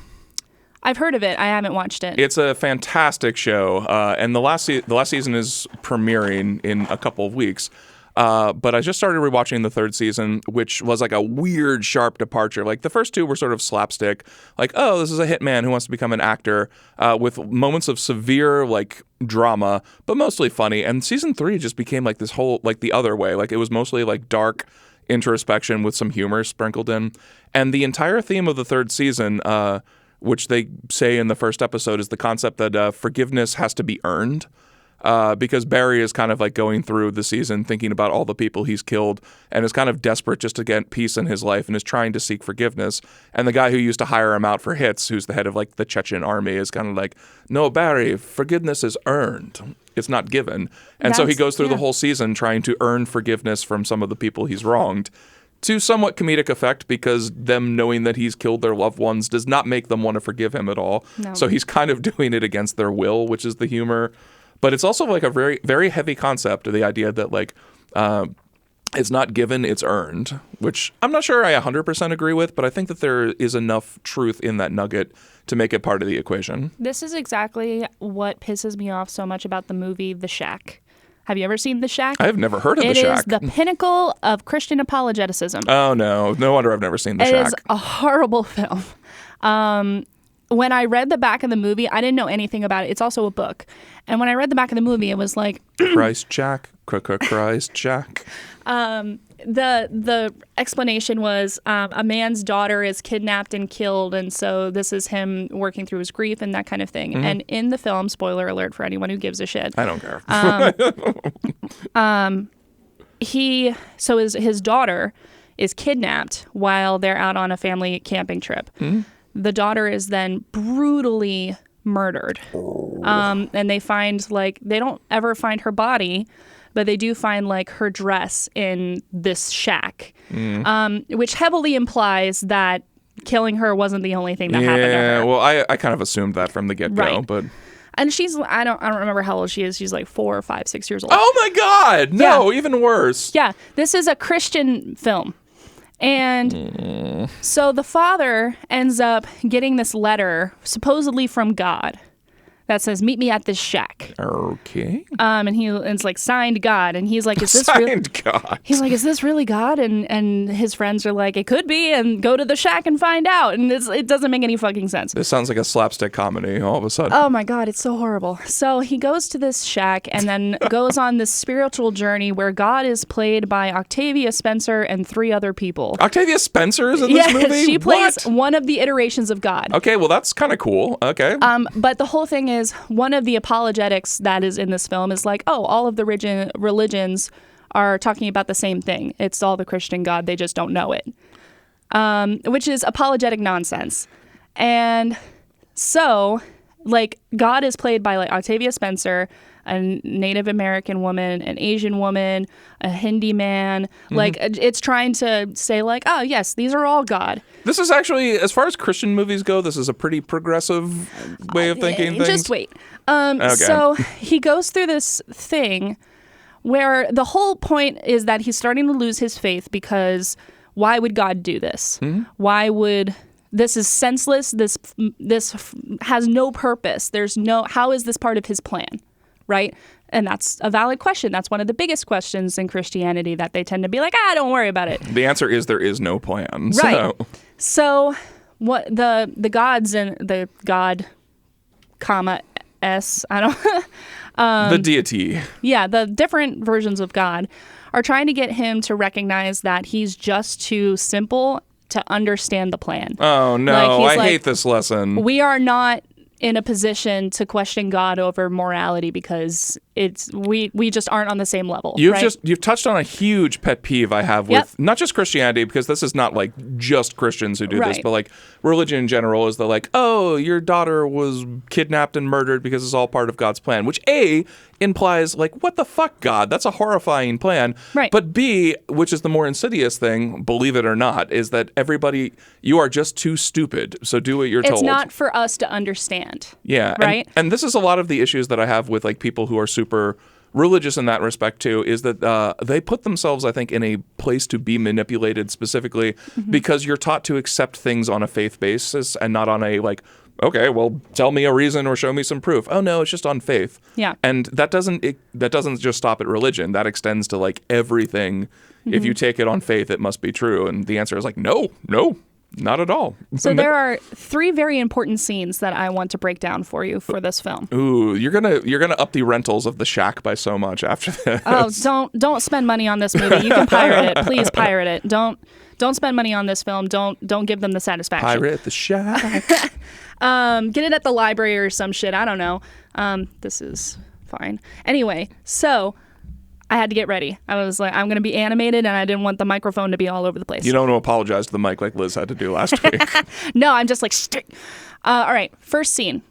S1: I've heard of it. I haven't watched it.
S2: It's a fantastic show, and the last season is premiering in a couple of weeks. But I just started rewatching the third season, which was like a weird, sharp departure. Like the first two were sort of slapstick, like, oh, this is a hitman who wants to become an actor, with moments of severe like drama, but mostly funny. And season 3 just became like this whole like the other way. Like it was mostly like dark introspection with some humor sprinkled in. And the entire theme of the third season, which they say in the first episode, is the concept that forgiveness has to be earned. Because Barry is kind of like going through the season thinking about all the people he's killed and is kind of desperate just to get peace in his life and is trying to seek forgiveness. And the guy who used to hire him out for hits, who's the head of like the Chechen army, is kind of like, no, Barry, forgiveness is earned. It's not given. And so he goes through the whole season trying to earn forgiveness from some of the people he's wronged, to somewhat comedic effect, because them knowing that he's killed their loved ones does not make them want to forgive him at all. No. So he's kind of doing it against their will, which is the humor. But it's also like a very, very heavy concept, the idea that like it's not given, it's earned, which I'm not sure I 100% agree with, but I think that there is enough truth in that nugget to make it part of the equation.
S1: This is exactly what pisses me off so much about the movie The Shack. Have you ever seen The Shack?
S2: I have never heard of The Shack.
S1: It is the pinnacle of Christian apologeticism.
S2: Oh, no. No wonder I've never seen The Shack.
S1: It is a horrible film. When I read the back of the movie, I didn't know anything about it. It's also a book. And when I read the back of the movie, it was like...
S2: Christ Jack. Christ Jack.
S1: The explanation was a man's daughter is kidnapped and killed, and so this is him working through his grief and that kind of thing. Mm-hmm. And in the film, spoiler alert for anyone who gives a shit.
S2: I don't care.
S1: His daughter is kidnapped while they're out on a family camping trip. Mm-hmm. The daughter is then brutally murdered. And they don't ever find her body, but they do find like her dress in this shack, which heavily implies that killing her wasn't the only thing that happened to her.
S2: Yeah, well, I kind of assumed that from the get-go,
S1: right.
S2: But...
S1: And I don't remember how old she is. She's like 4 or 5, 6 years old.
S2: Oh my God! No, even worse.
S1: Yeah, this is a Christian film. And so the father ends up getting this letter, supposedly from God, that says, "Meet me at this shack."
S2: Okay.
S1: And it's like signed God, and he's like, "Is this
S2: signed God?"
S1: He's like, "Is this really God?" And his friends are like, "It could be," and go to the shack and find out. And it doesn't make any fucking sense.
S2: This sounds like a slapstick comedy all of a sudden.
S1: Oh my God, it's so horrible. So he goes to this shack and then goes on this spiritual journey where God is played by Octavia Spencer and 3 other people.
S2: Octavia Spencer is in this movie?
S1: Yeah, she plays one of the iterations of God.
S2: Okay, well that's kind of cool. Okay.
S1: But the whole thing is, one of the apologetics that is in this film is like, oh, all of the religions are talking about the same thing. It's all the Christian God. They just don't know it, which is apologetic nonsense. And so, like, God is played by like Octavia Spencer, a Native American woman, an Asian woman, a Hindi man. Mm-hmm. Like, it's trying to say like, oh, yes, these are all God.
S2: This is actually, as far as Christian movies go, this is a pretty progressive way of thinking things.
S1: Just wait.
S2: Okay.
S1: So he goes through this thing where the whole point is that he's starting to lose his faith because why would God do this? Why would this is senseless? This has no purpose. How is this part of his plan? Right? And that's a valid question. That's one of the biggest questions in Christianity that they tend to be like, don't worry about it.
S2: The answer is there is no plan.
S1: Right. So what the gods and the God, comma S, I don't
S2: the deity.
S1: Yeah, the different versions of God are trying to get him to recognize that he's just too simple to understand the plan.
S2: Oh no, I hate this lesson.
S1: We are not in a position to question God over morality because we just aren't on the same level.
S2: You've touched on a huge pet peeve I have with not just Christianity, because this is not like just Christians who do this, but like religion in general is your daughter was kidnapped and murdered because it's all part of God's plan, which A, implies like, what the fuck, God? That's a horrifying plan.
S1: Right.
S2: But B, which is the more insidious thing, believe it or not, is that you are just too stupid. So do what you're told.
S1: It's not for us to understand.
S2: Yeah.
S1: Right.
S2: And this is a lot of the issues that I have with like people who are super religious in that respect too, is that they put themselves, I think, in a place to be manipulated specifically because you're taught to accept things on a faith basis and not on a like, okay, well, tell me a reason or show me some proof. Oh no, it's just on faith.
S1: Yeah.
S2: And that doesn't just stop at religion. That extends to like everything. If you take it on faith, it must be true. And the answer is like, no, not at all.
S1: So there are 3 very important scenes that I want to break down for you for this film.
S2: Ooh, you're gonna up the rentals of The Shack by so much after this.
S1: Oh, don't spend money on this movie. You can pirate it. Please pirate it. Don't spend money on this film. Don't give them the satisfaction.
S2: Pirate The Shack.
S1: Get it at the library or some shit. I don't know. This is fine. Anyway, so I had to get ready. I was like, I'm going to be animated, and I didn't want the microphone to be all over the place.
S2: You don't want to apologize to the mic like Liz had to do last week.
S1: No, I'm just like, all right, first scene.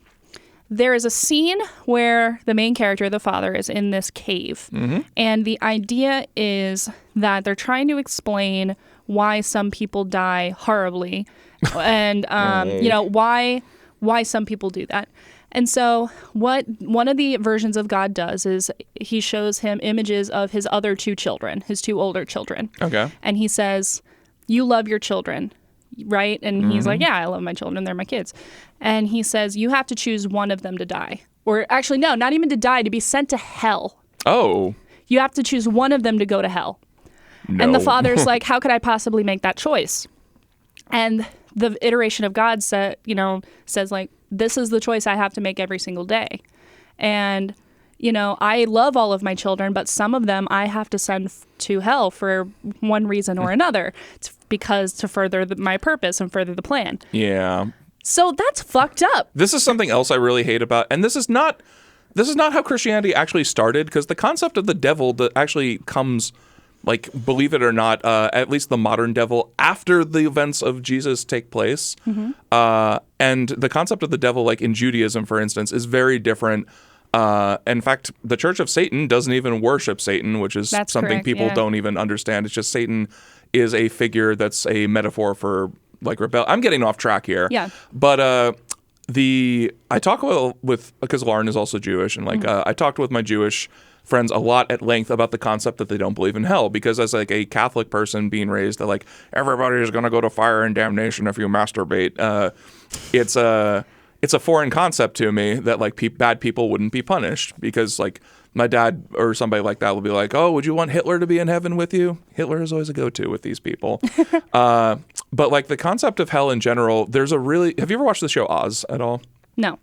S1: There is a scene where the main character, the father, is in this cave. And the idea is that they're trying to explain why some people die horribly and, why some people do that. And so what one of the versions of God does is he shows him images of his other 2 children, his 2 older children. Okay. And he says, you love your children, right? And he's like, yeah, I love my children. They're my kids. And he says, you have to choose one of them to die. Or actually, no, not even to die, to be sent to hell.
S2: Oh.
S1: You have to choose one of them to go to hell. No. And the father's like, how could I possibly make that choice? And the iteration of God says like, this is the choice I have to make every single day. And, I love all of my children, but some of them I have to send to hell for one reason or another. It's because to further my purpose and further the plan.
S2: Yeah.
S1: So that's fucked up.
S2: This is something else I really hate about, and this is not how Christianity actually started, because the concept of the devil that actually comes, like, believe it or not, at least the modern devil, after the events of Jesus take place. And the concept of the devil, like in Judaism, for instance, is very different. In fact, the Church of Satan doesn't even worship Satan, which is
S1: that's
S2: something
S1: correct,
S2: people don't even understand. It's just Satan is a figure that's a metaphor for, like, rebellion. I'm getting off track here.
S1: Yeah.
S2: But I talk with because Lauren is also Jewish, and like I talked with my Jewish friends a lot at length about the concept that they don't believe in hell, because as like a Catholic person being raised that like everybody is going to go to fire and damnation if you masturbate, it's a foreign concept to me that like bad people wouldn't be punished, because like my dad or somebody like that will be like, oh, would you want Hitler to be in heaven with you? Hitler is always a go-to with these people. But like the concept of hell in general, have you ever watched the show Oz at all?
S1: No.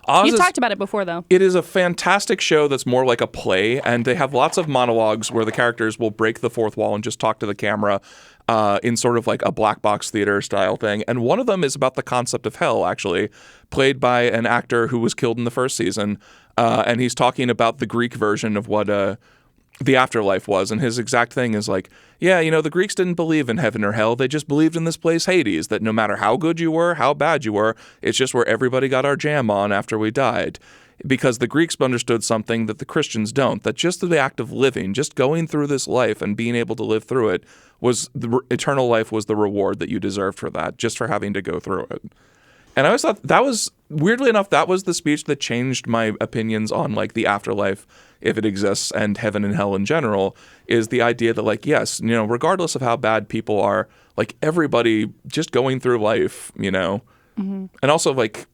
S2: You've
S1: talked about it before, though.
S2: It is a fantastic show that's more like a play, and they have lots of monologues where the characters will break the fourth wall and just talk to the camera in sort of like a black box theater style thing. And one of them is about the concept of hell, actually, played by an actor who was killed in the first season. And he's talking about the Greek version of what the afterlife was. And his exact thing is like, yeah, the Greeks didn't believe in heaven or hell. They just believed in this place, Hades, that no matter how good you were, how bad you were, it's just where everybody got our jam on after we died. Because the Greeks understood something that the Christians don't, that just the act of living, just going through this life and being able to live through it, was eternal life was the reward that you deserved for that, just for having to go through it. And I always thought that was weirdly enough, that was the speech that changed my opinions on like the afterlife, if it exists, and heaven and hell in general, is the idea that like, yes, you know, regardless of how bad people are, like everybody just going through life, you know, and also like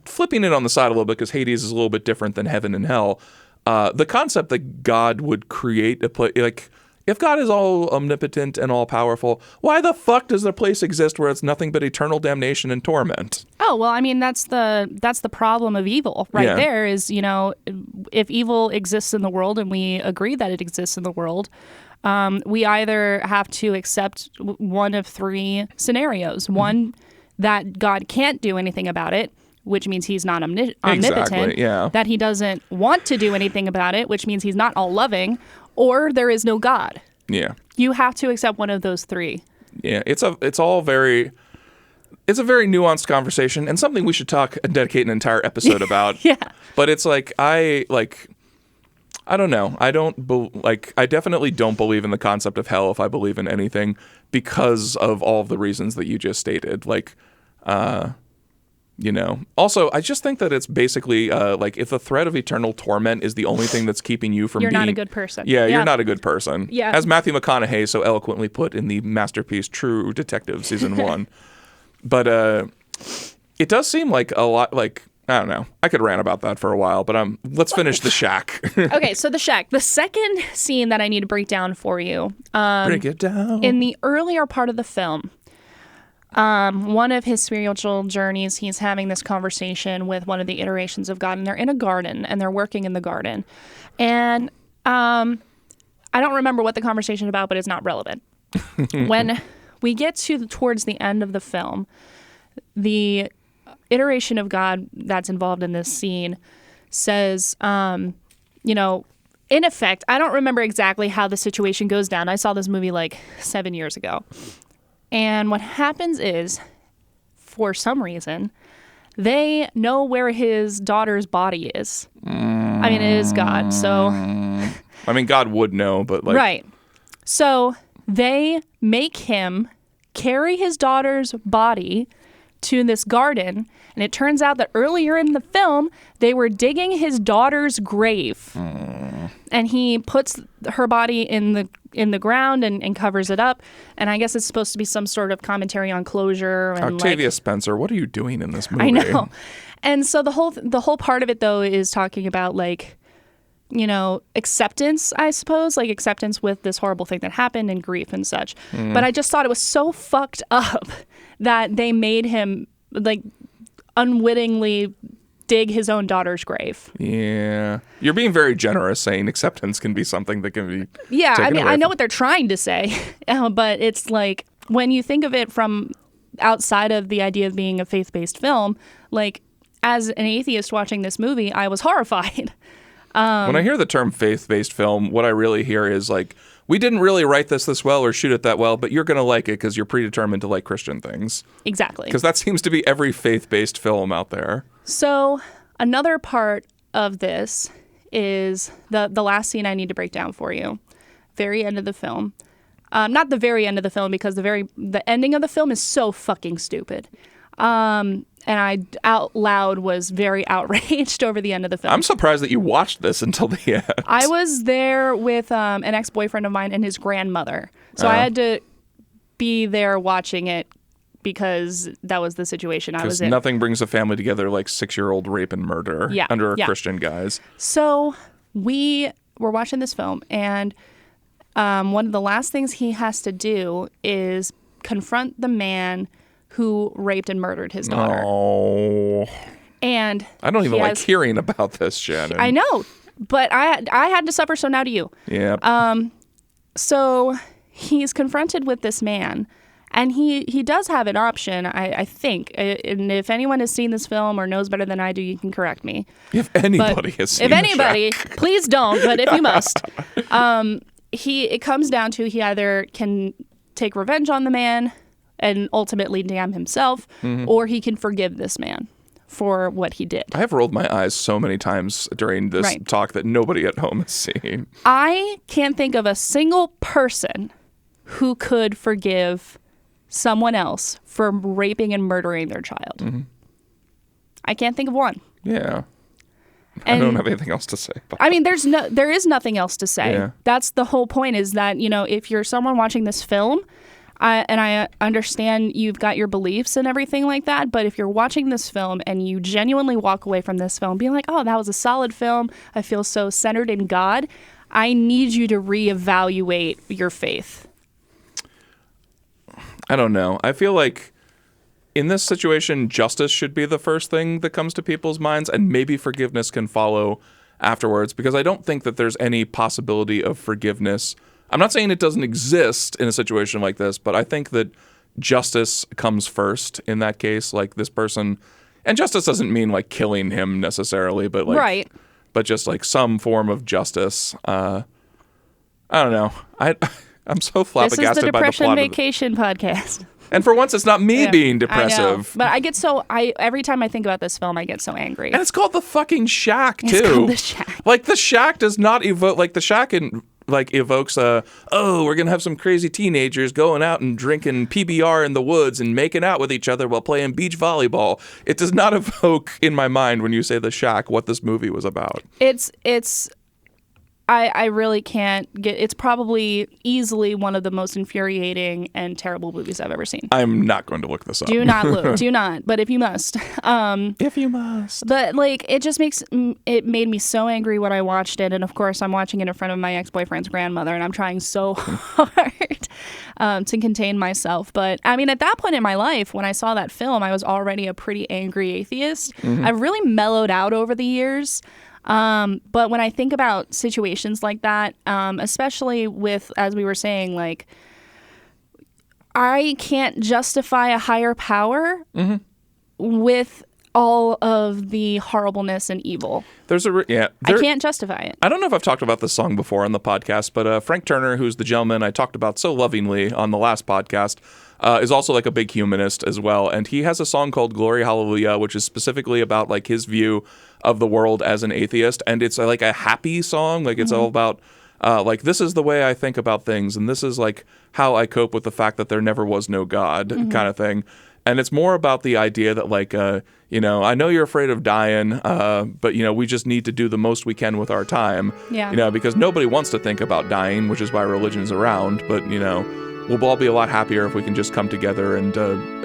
S2: flipping it on the side a little bit, because Hades is a little bit different than heaven and hell. The concept that God would create a place, like if God is all omnipotent and all powerful, why the fuck does a place exist where it's nothing but eternal damnation and torment?
S1: Oh, well, I mean, that's the problem of evil right there is, you know, if evil exists in the world and we agree that it exists in the world, we either have to accept one of three scenarios. One, that God can't do anything about it, which means he's not omnipotent.
S2: Exactly, yeah.
S1: That he doesn't want to do anything about it, which means he's not all-loving, or there is no God.
S2: Yeah.
S1: You have to accept one of those three.
S2: Yeah, it's a very nuanced conversation, and something we should talk and dedicate an entire episode about.
S1: Yeah.
S2: But it's like I don't know. I definitely don't believe in the concept of hell if I believe in anything, because of all of the reasons that you just stated. Like, you know. Also, I just think that it's basically like if the threat of eternal torment is the only thing that's keeping you from
S1: You're
S2: being...
S1: not a good person.
S2: Yeah, you're not a good person.
S1: Yeah.
S2: As Matthew McConaughey so eloquently put in the masterpiece True Detective Season 1. But it does seem like a lot like... I don't know. I could rant about that for a while, but let's finish the shack.
S1: Okay, so the shack. The second scene that I need to break down for you.
S2: Break it down.
S1: In the earlier part of the film, one of his spiritual journeys, he's having this conversation with one of the iterations of God, and they're in a garden, and they're working in the garden. And I don't remember what the conversation is about, but it's not relevant. When we get towards the end of the film, the iteration of God that's involved in this scene says, you know, in effect, I don't remember exactly how the situation goes down. I saw this movie like 7 years ago. And what happens is, for some reason, they know where his daughter's body is. I mean, it is God, so...
S2: I mean, God would know, but like...
S1: Right. So they make him carry his daughter's body to this garden, and it turns out that earlier in the film they were digging his daughter's grave, and he puts her body in the ground and covers it up, and I guess it's supposed to be some sort of commentary on closure. And
S2: Octavia Spencer, what are you doing in this movie?
S1: I know. And so the whole part of it though is talking about like, you know, acceptance, I suppose, like acceptance with this horrible thing that happened and grief and such. But I just thought it was so fucked up that they made him like unwittingly dig his own daughter's grave.
S2: Yeah. You're being very generous saying acceptance can be something that can be
S1: Yeah, I mean,
S2: away
S1: I know
S2: from...
S1: what they're trying to say, but it's like when you think of it from outside of the idea of being a faith-based film, like as an atheist watching this movie, I was horrified.
S2: When I hear the term faith-based film, what I really hear is like, we didn't really write this well or shoot it that well, but you're going to like it because you're predetermined to like Christian things.
S1: Exactly.
S2: Because that seems to be every faith-based film out there.
S1: So another part of this is the last scene I need to break down for you. Very end of the film. Not the very end of the film, because the ending of the film is so fucking stupid. And I out loud was very outraged over the end of the film.
S2: I'm surprised that you watched this until the end.
S1: I was there with an ex-boyfriend of mine and his grandmother. So I had to be there watching it because that was the situation I was in.
S2: Because nothing brings a family together like 6-year-old rape and murder under a Christian guise.
S1: So we were watching this film, and one of the last things he has to do is confront the man who raped and murdered his daughter.
S2: Oh.
S1: And
S2: I don't even like hearing about this, Shannon.
S1: I know, but I had to suffer, so now do you.
S2: Yeah.
S1: So he's confronted with this man, and he does have an option, I think. And if anyone has seen this film or knows better than I do, you can correct me.
S2: If anybody has seen
S1: please don't, but if you must. It comes down to he either can take revenge on the man and ultimately damn himself, or he can forgive this man for what he did.
S2: I have rolled my eyes so many times during this talk that nobody at home has seen.
S1: I can't think of a single person who could forgive someone else for raping and murdering their child. I can't think of one.
S2: Yeah.
S1: And
S2: I don't have anything else to say. But.
S1: I mean, there is nothing else to say.
S2: Yeah.
S1: That's the whole point, is that, if you're someone watching this film, and I understand you've got your beliefs and everything like that, but if you're watching this film and you genuinely walk away from this film being like, oh, that was a solid film, I feel so centered in God, I need you to reevaluate your faith.
S2: I don't know. I feel like in this situation, justice should be the first thing that comes to people's minds, and maybe forgiveness can follow afterwards, because I don't think that there's any possibility of forgiveness. I'm not saying it doesn't exist in a situation like this, but I think that justice comes first in that case. Like, this person, and justice doesn't mean like killing him necessarily, but like,
S1: right.
S2: But just like some form of justice. I don't know. I'm so flabbergasted
S1: This is the
S2: by the
S1: Depression
S2: plot
S1: Vacation podcast.
S2: And for once, it's not me being depressive.
S1: I know. But every time I think about this film, I get so angry.
S2: And it's called The fucking Shack, too.
S1: It's called The Shack.
S2: Like, The Shack does not evoke, like, The Shack evokes we're going to have some crazy teenagers going out and drinking PBR in the woods and making out with each other while playing beach volleyball. It does not evoke in my mind, when you say The Shack, what this movie was about.
S1: I really can't get. It's probably easily one of the most infuriating and terrible movies I've ever seen.
S2: I'm not going to look this up.
S1: Do not look. Do not. But if you must.
S2: If you must.
S1: But like, it made me so angry when I watched it, and of course I'm watching it in front of my ex-boyfriend's grandmother, and I'm trying so hard to contain myself. But I mean, at that point in my life, when I saw that film, I was already a pretty angry atheist.
S2: Mm-hmm.
S1: I've really mellowed out over the years. But when I think about situations like that, especially with, as we were saying, like, I can't justify a higher power with all of the horribleness and evil. I can't justify it.
S2: I don't know if I've talked about this song before on the podcast, but Frank Turner, who's the gentleman I talked about so lovingly on the last podcast, is also like a big humanist as well. And he has a song called Glory Hallelujah, which is specifically about like his view of the world as an atheist. And it's like a happy song. Like, it's all about like, this is the way I think about things, and this is like how I cope with the fact that there never was no God kind of thing. And it's more about the idea that, like, I know you're afraid of dying, but, we just need to do the most we can with our time.
S1: Yeah.
S2: Because nobody wants to think about dying, which is why religion's around. But, we'll all be a lot happier if we can just come together and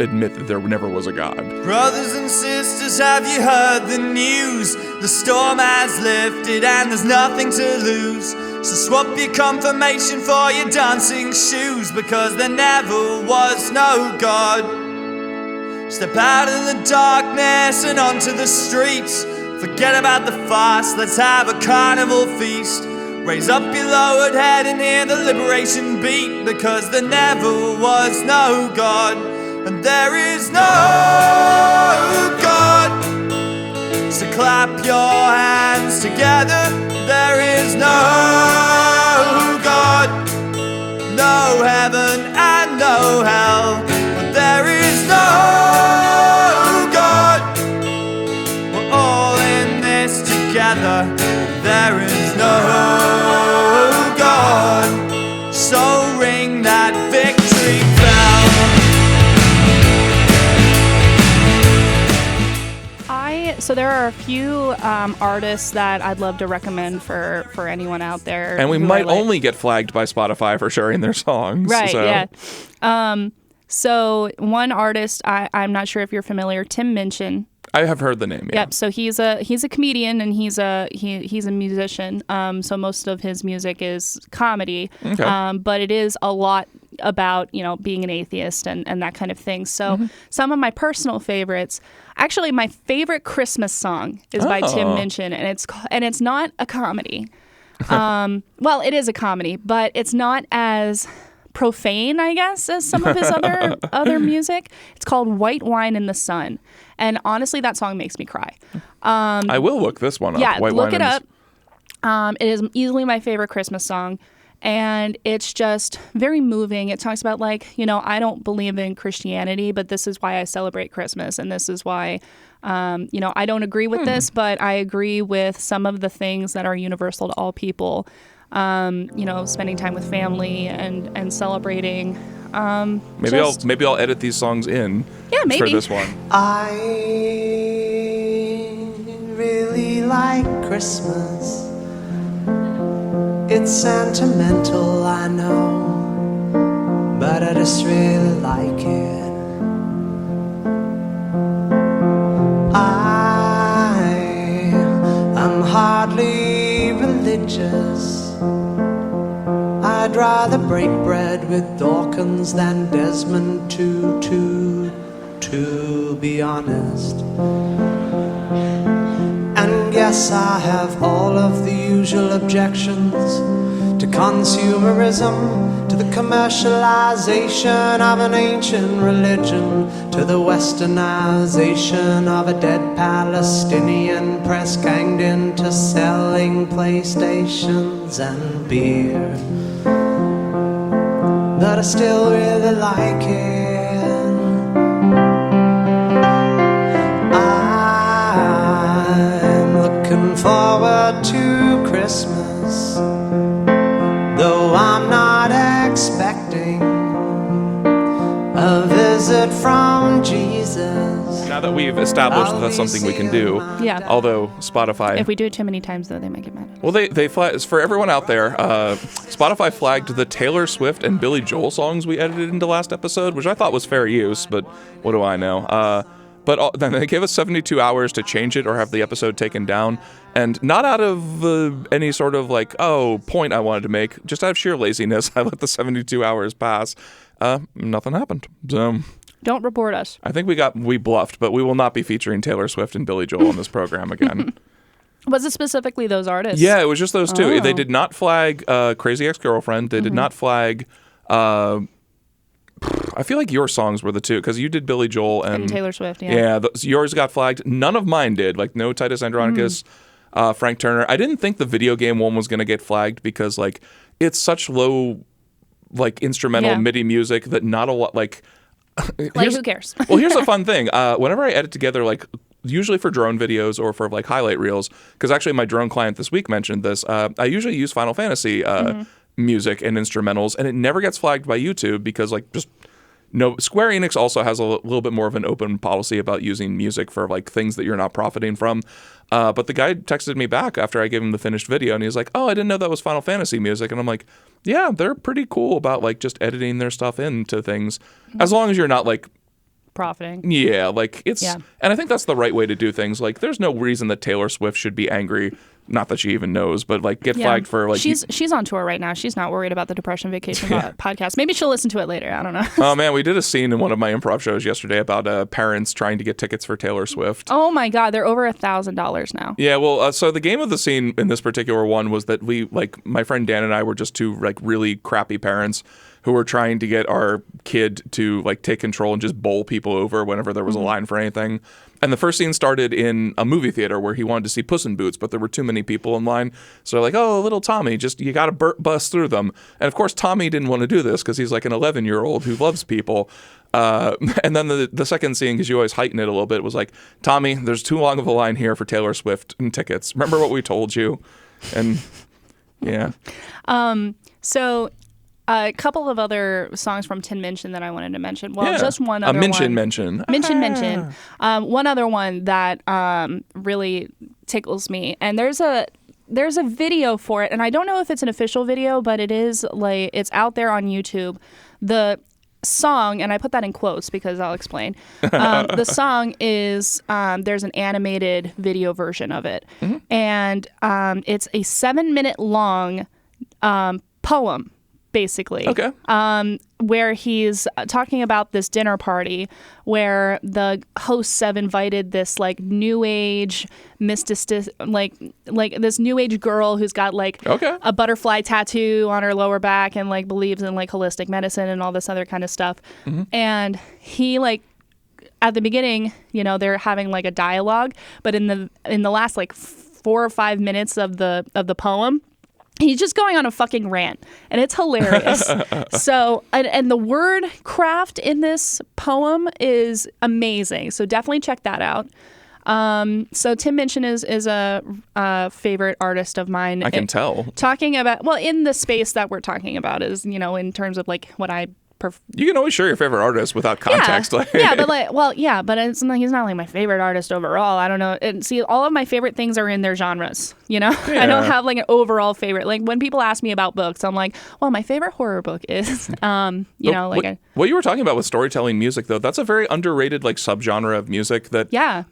S2: admit that there never was a God.
S3: Brothers and sisters, have you heard the news? The storm has lifted and there's nothing to lose. So swap your confirmation for your dancing shoes, because there never was no God. Step out of the darkness and onto the streets. Forget about the fast, let's have a carnival feast. Raise up your lowered head and hear the liberation beat, because there never was no God, and there is no God. So clap your hands together. There is no God, no heaven and no hell, but there is no God. We're all in this together. There is no God, so ring that victory bell.
S1: So there are a few artists that I'd love to recommend for anyone out there.
S2: And we might only get flagged by Spotify for sharing their songs.
S1: Right,
S2: so.
S1: Yeah. So one artist, I'm not sure if you're familiar, Tim Minchin.
S2: I have heard the name. Yeah.
S1: Yep. So he's a comedian, and he's a musician. So most of his music is comedy.
S2: Okay.
S1: But it is a lot about being an atheist and that kind of thing. So some of my personal favorites, actually my favorite Christmas song is by Tim Minchin, and it's not a comedy. Well, it is a comedy, but it's not as profane, I guess, as some of his other music. It's called White Wine in the Sun. And honestly, that song makes me cry.
S2: I will look this one up.
S1: Yeah,
S2: White
S1: look
S2: Wine
S1: it up. It is easily my favorite Christmas song. And it's just very moving. It talks about, like, I don't believe in Christianity, but this is why I celebrate Christmas. And this is why, I don't agree with this, but I agree with some of the things that are universal to all people. Spending time with family and celebrating.
S2: Maybe I'll edit these songs in
S1: maybe.
S2: for this one.
S3: I
S4: be like Christmas. It's sentimental, I know, but I just really like it. I'm hardly religious. I'd rather break bread with Dawkins than Desmond Tutu, to be honest. And yes, I have all of the usual objections to consumerism, to the commercialization of an ancient religion, to the westernization of a dead Palestinian press ganged into selling PlayStations and beer. But I still really like it. I'm looking forward to Christmas, though I'm not expecting a visit from Jesus.
S2: Now that we've established that's something we can do,
S1: Yeah.
S2: although Spotify...
S1: If we do it too many times, though, they might get mad.
S2: Well, they for everyone out there, Spotify flagged the Taylor Swift and Billy Joel songs we edited into last episode, which I thought was fair use, but what do I know? But then they gave us 72 hours to change it or have the episode taken down, and not out of any sort of point I wanted to make, just out of sheer laziness, I let the 72 hours pass. Nothing happened. So
S1: Don't report us.
S2: I think we bluffed, but we will not be featuring Taylor Swift and Billy Joel on this program again.
S1: Was it specifically those artists?
S2: Yeah, it was just those two.
S1: Oh.
S2: They did not flag Crazy Ex-Girlfriend. They did not flag... I feel like your songs were the two, because you did Billy Joel and
S1: Taylor Swift, yeah.
S2: Yeah, yours got flagged. None of mine did. Like, no Titus Andronicus, Frank Turner. I didn't think the video game one was going to get flagged because, it's such low, instrumental MIDI music that not a lot,
S1: who cares?
S2: Well, here's a fun thing. Whenever I edit together, usually for drone videos or for, highlight reels, because actually my drone client this week mentioned this, I usually use Final Fantasy music and instrumentals, and it never gets flagged by YouTube because no. Square Enix also has a little bit more of an open policy about using music for things that you're not profiting from. But the guy texted me back after I gave him the finished video, and he's like, "Oh, I didn't know that was Final Fantasy music." And I'm like, "Yeah, they're pretty cool about just editing their stuff into things, as long as you're not
S1: profiting."
S2: Yeah, and I think that's the right way to do things. There's no reason that Taylor Swift should be angry. Not that she even knows, but get flagged for
S1: She's on tour right now. She's not worried about the Depression Vacation podcast. Maybe she'll listen to it later. I don't know.
S2: Oh man, we did a scene in one of my improv shows yesterday about parents trying to get tickets for Taylor Swift.
S1: Oh my God, they're over $1,000 now.
S2: Yeah, well, so the game of the scene in this particular one was that we my friend Dan and I were just two really crappy parents who were trying to get our kid to take control and just bowl people over whenever there was a line for anything. And the first scene started in a movie theater where he wanted to see Puss in Boots, but there were too many people in line. So they're like, "Oh, little Tommy, you got to bust through them." And of course, Tommy didn't want to do this because he's an 11-year-old who loves people. And then the second scene, because you always heighten it a little bit, was "Tommy, there's too long of a line here for Taylor Swift and tickets. Remember what we told you?" And yeah.
S1: So a couple of other songs from Tin Minchin that I wanted to mention. Well, just one other
S2: mention.
S1: Mention. One other one that really tickles me. And there's a video for it. And I don't know if it's an official video, but it is it's out there on YouTube. The song, and I put that in quotes because I'll explain. The song is, there's an animated video version of it. And it's a 7-minute long poem, basically.
S2: Okay.
S1: Where he's talking about this dinner party where the hosts have invited this new age mystic, like this new age girl who's got a butterfly tattoo on her lower back and believes in holistic medicine and all this other kind of stuff. And he at the beginning, they're having a dialogue, but in the last 4 or 5 minutes of the poem, he's just going on a fucking rant, and it's hilarious. So, and the word craft in this poem is amazing. So definitely check that out. So Tin Minchin is a favorite artist of mine.
S2: I can tell.
S1: Talking about, in the space that we're talking about is, in terms of what I
S2: You can always share your favorite artist without context.
S1: Yeah, but it's not, he's not like my favorite artist overall. I don't know. And see, all of my favorite things are in their genres. You know, I don't have like an overall favorite. Like when people ask me about books, I'm like, well, my favorite horror book is,
S2: what you were talking about with storytelling music, though, that's a very underrated like subgenre of music that.
S1: Yeah.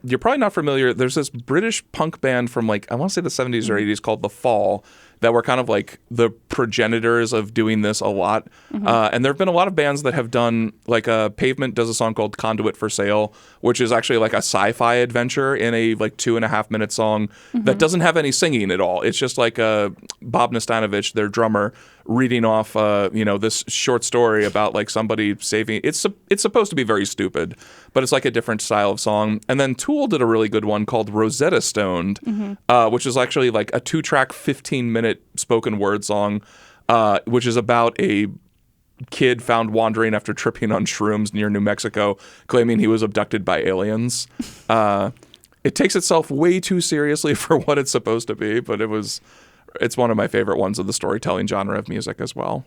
S2: You're probably not familiar. There's this British punk band from like, I want to say the 70s or 80s called The Fall that were kind of like the progenitors of doing this a lot. And there have been a lot of bands that have done, like Pavement does a song called Conduit for Sale, which is actually like a sci-fi adventure in a like 2.5 minute song that doesn't have any singing at all. It's just like Bob Nastanovich, their drummer, reading off this short story about like somebody saving. It's supposed to be very stupid, but it's like a different style of song. And then Tool did a really good one called Rosetta Stoned, which is actually like a 2-track 15-minute spoken word song, which is about a kid found wandering after tripping on shrooms near New Mexico, claiming he was abducted by aliens. It takes itself way too seriously for what it's supposed to be, but it's one of my favorite ones of the storytelling genre of music as well.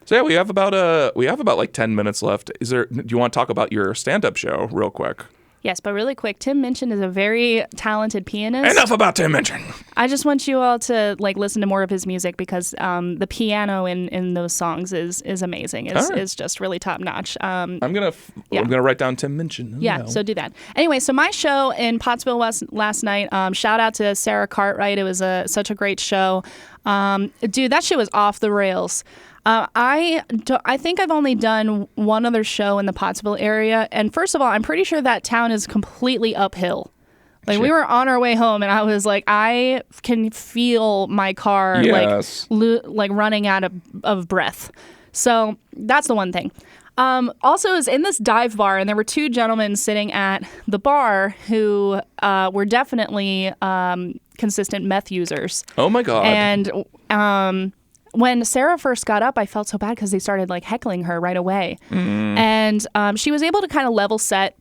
S2: So yeah, we have about like 10 minutes left. Do you want to talk about your stand-up show real quick?
S1: Yes, but really quick, Tim Minchin is a very talented pianist.
S2: Enough about Tim Minchin.
S1: I just want you all to like listen to more of his music because the piano in those songs is amazing. It's just really top notch. I'm
S2: gonna write down Tim Minchin.
S1: Yeah, so do that. Anyway, so my show in Pottsville last night. Shout out to Sarah Cartwright. It was such a great show. Dude, that shit was off the rails. I think I've only done one other show in the Pottsville area, and first of all, I'm pretty sure that town is completely uphill. Like we were on our way home, and I was like, I can feel my car like running out of breath. So that's the one thing. Also, it was in this dive bar, and there were two gentlemen sitting at the bar who were definitely consistent meth users.
S2: Oh my God!
S1: And when Sarah first got up, I felt so bad because they started like heckling her right away. And she was able to kind of level set,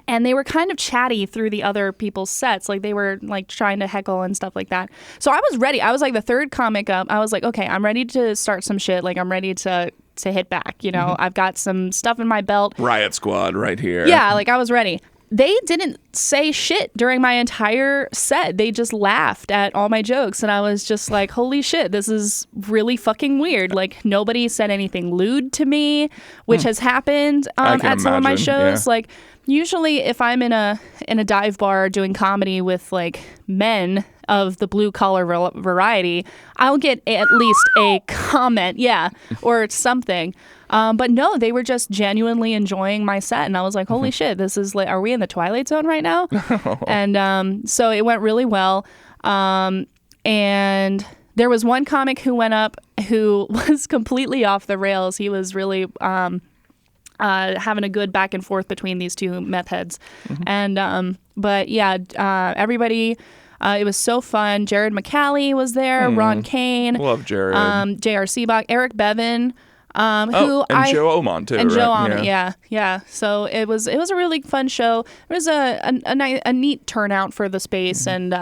S1: and they were kind of chatty through the other people's sets. Like they were like trying to heckle and stuff like that. So I was ready. I was like the third comic up. I was like, okay, I'm ready to start some shit. Like I'm ready to hit back. You know, I've got some stuff in my belt.
S2: Riot Squad right here.
S1: Yeah, like I was ready. They didn't say shit during my entire set. They just laughed at all my jokes. And I was just like, holy shit, this is really fucking weird. Like, nobody said anything lewd to me, which has happened at some of my shows. Yeah. Like, usually if I'm in a dive bar doing comedy with, like, men of the blue-collar variety, I'll get at least a comment, or something. But no, they were just genuinely enjoying my set. And I was like, holy shit, this is like, are we in the Twilight Zone right now? And so it went really well. And there was one comic who went up who was completely off the rails. He was really having a good back and forth between these two meth heads. And but yeah, everybody... it was so fun. Jared McCallie was there. Ron Kane.
S2: Love Jared.
S1: J.R. Seabach. Eric Bevan.
S2: And Joe Omon too.
S1: And
S2: right?
S1: Joe Omon, yeah. So it was a really fun show. It was a neat turnout for the space, and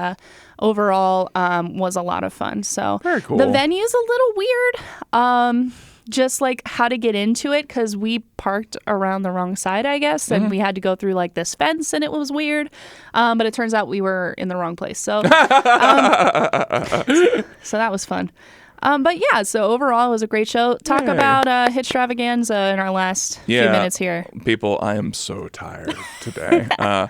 S1: overall was a lot of fun. So
S2: very cool.
S1: The venue's a little weird. Just like how to get into it, because we parked around the wrong side, I guess, and we had to go through like this fence, and it was weird. But it turns out we were in the wrong place. So, so that was fun. But yeah, so overall it was a great show. Talk about Hitstravaganza in our last few minutes here.
S2: People, I am so tired today. And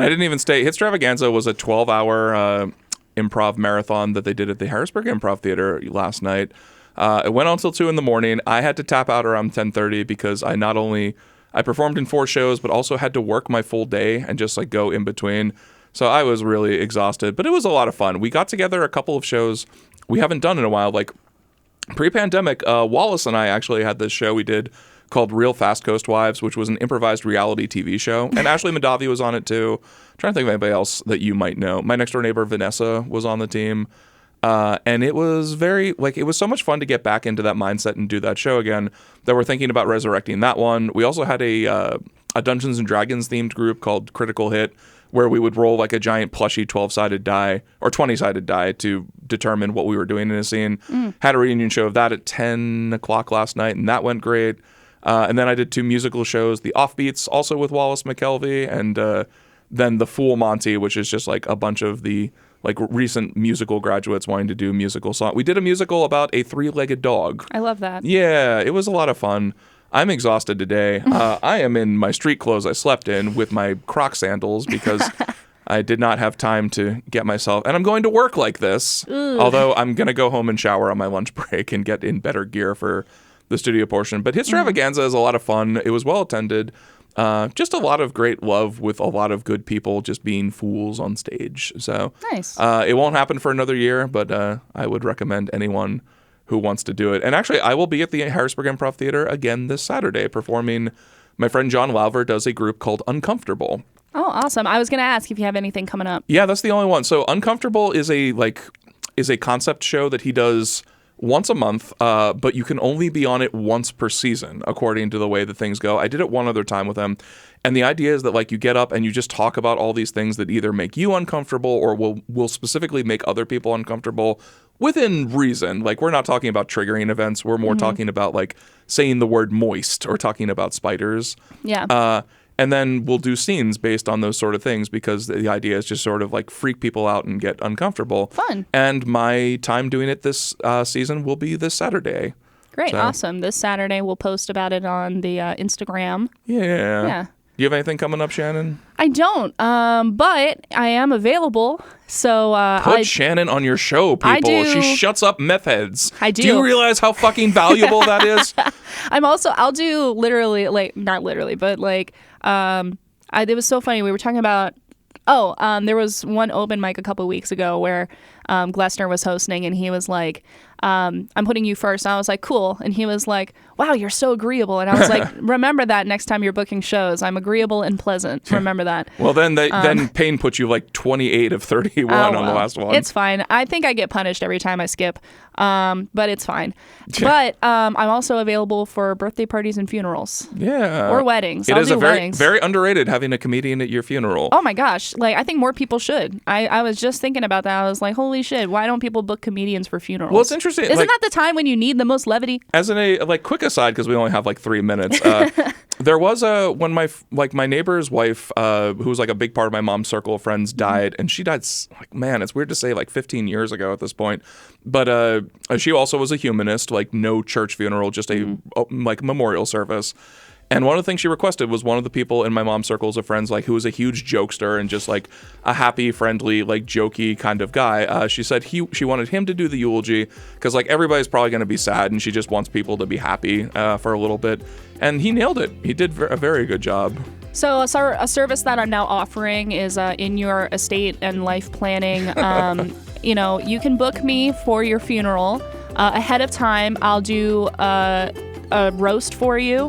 S2: I didn't even stay. Hitstravaganza was a 12-hour improv marathon that they did at the Harrisburg Improv Theater last night. It went on until 2 a.m. I had to tap out around 10:30 because I performed in 4 shows, but also had to work my full day and just like go in between. So I was really exhausted, but it was a lot of fun. We got together a couple of shows we haven't done in a while. Like pre-pandemic, Wallace and I actually had this show we did called Real Fast Coast Wives, which was an improvised reality TV show. And Ashley Madavi was on it too. I'm trying to think of anybody else that you might know. My next door neighbor, Vanessa, was on the team. And it was it was so much fun to get back into that mindset and do that show again that we're thinking about resurrecting that one. We also had a Dungeons and Dragons themed group called Critical Hit, where we would roll like a giant plushy 12-sided die or 20-sided die to determine what we were doing in a scene. Had a reunion show of that at 10 o'clock last night, and that went great. And then I did 2 musical shows, The Offbeats, also with Wallace McKelvey, and then The Fool Monty, which is just like a bunch of the like recent musical graduates wanting to do musical song. We did a musical about a 3-legged dog.
S1: I love that.
S2: Yeah, it was a lot of fun. I'm exhausted today. I am in my street clothes I slept in with my Croc sandals because I did not have time to get myself. And I'm going to work like this, although I'm going to go home and shower on my lunch break and get in better gear for the studio portion. But Hitsravaganza is a lot of fun. It was well attended. Just a lot of great love with a lot of good people just being fools on stage. So
S1: nice.
S2: It won't happen for another year, but I would recommend anyone who wants to do it. And actually, I will be at the Harrisburg Improv Theater again this Saturday performing. My friend John Lauver does a group called Uncomfortable.
S1: Oh, awesome. I was going to ask if you have anything coming up.
S2: Yeah, that's the only one. So Uncomfortable is a concept show that he does once a month, but you can only be on it once per season, according to the way that things go. I did it one other time with him. And the idea is that like you get up and you just talk about all these things that either make you uncomfortable or will specifically make other people uncomfortable within reason. Like we're not talking about triggering events. We're more talking about like saying the word moist or talking about spiders.
S1: Yeah.
S2: And then we'll do scenes based on those sort of things because the idea is just sort of like freak people out and get uncomfortable.
S1: Fun.
S2: And my time doing it this season will be this Saturday.
S1: Great.
S2: So.
S1: Awesome. This Saturday we'll post about it on the Instagram.
S2: Yeah.
S1: Yeah.
S2: Do you have anything coming up, Shannon?
S1: I don't, but I am available. So
S2: Put Shannon on your show, people.
S1: I do.
S2: She shuts up meth heads.
S1: I do.
S2: Do you realize how fucking valuable that is?
S1: I'll do literally, like, not literally, but like, it was so funny. We were talking about, there was one open mic a couple weeks ago where Glessner was hosting and he was like, I'm putting you first. And I was like, cool. And he was like, wow, you're so agreeable. And I was like, remember that next time you're booking shows. I'm agreeable and pleasant. Remember that.
S2: Well, then Payne put you like 28 of 31 on the last one.
S1: It's fine. I think I get punished every time I skip, but it's fine. But I'm also available for birthday parties and funerals.
S2: Yeah.
S1: Or weddings.
S2: It
S1: I'll
S2: is
S1: do
S2: a very,
S1: weddings.
S2: very underrated having a comedian at your funeral.
S1: Oh my gosh. Like, I think more people should. I was just thinking about that. I was like, holy shit, why don't people book comedians for funerals?
S2: Well, it's interesting.
S1: Isn't that the time when you need the most levity?
S2: As a quick aside, because we only have like 3 minutes, there was when my neighbor's wife, who was like a big part of my mom's circle of friends, died, and she died like, man, it's weird to say, like 15 years ago at this point, but she also was a humanist, like no church funeral, just a like memorial service. And one of the things she requested was one of the people in my mom's circles of friends, like who was a huge jokester and just like a happy, friendly, like jokey kind of guy. She said she wanted him to do the eulogy because like everybody's probably going to be sad and she just wants people to be happy for a little bit. And he nailed it. He did a very good job.
S1: So a service that I'm now offering is in your estate and life planning. You can book me for your funeral ahead of time. I'll do a roast for you.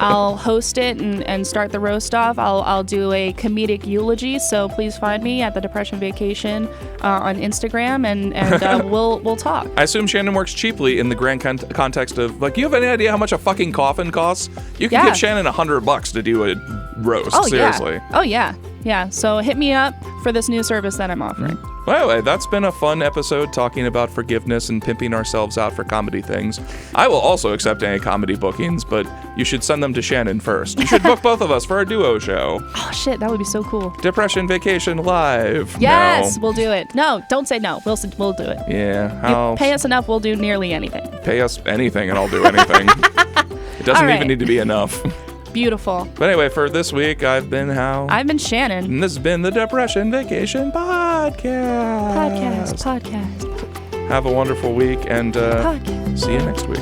S1: I'll host it and start the roast off. I'll do a comedic eulogy. So please find me at the Depression Vacation on Instagram and we'll talk.
S2: I assume Shannon works cheaply in the grand context of like, you have any idea how much a fucking coffin costs? You can give Shannon $100 to do a roast. Seriously.
S1: Yeah. Oh yeah. Yeah. So hit me up for this new service that I'm offering.
S2: Well, anyway, that's been a fun episode talking about forgiveness and pimping ourselves out for comedy things. I will also accept any comedy bookings, but you should send them to Shannon first. You should book both of us for a duo show.
S1: Oh, shit, that would be so cool.
S2: Depression Vacation Live.
S1: Yes,
S2: No.
S1: we'll do it. No, don't say no. We'll do it.
S2: Yeah.
S1: You pay us enough, we'll do nearly anything.
S2: Pay us anything and I'll do anything. It doesn't even need to be enough.
S1: Beautiful.
S2: But anyway, for this week, I've been Hal.
S1: I've been Shannon.
S2: And this has been the Depression Vacation Podcast.
S1: Podcast.
S2: Have a wonderful week and
S1: Podcast.
S2: see you next week.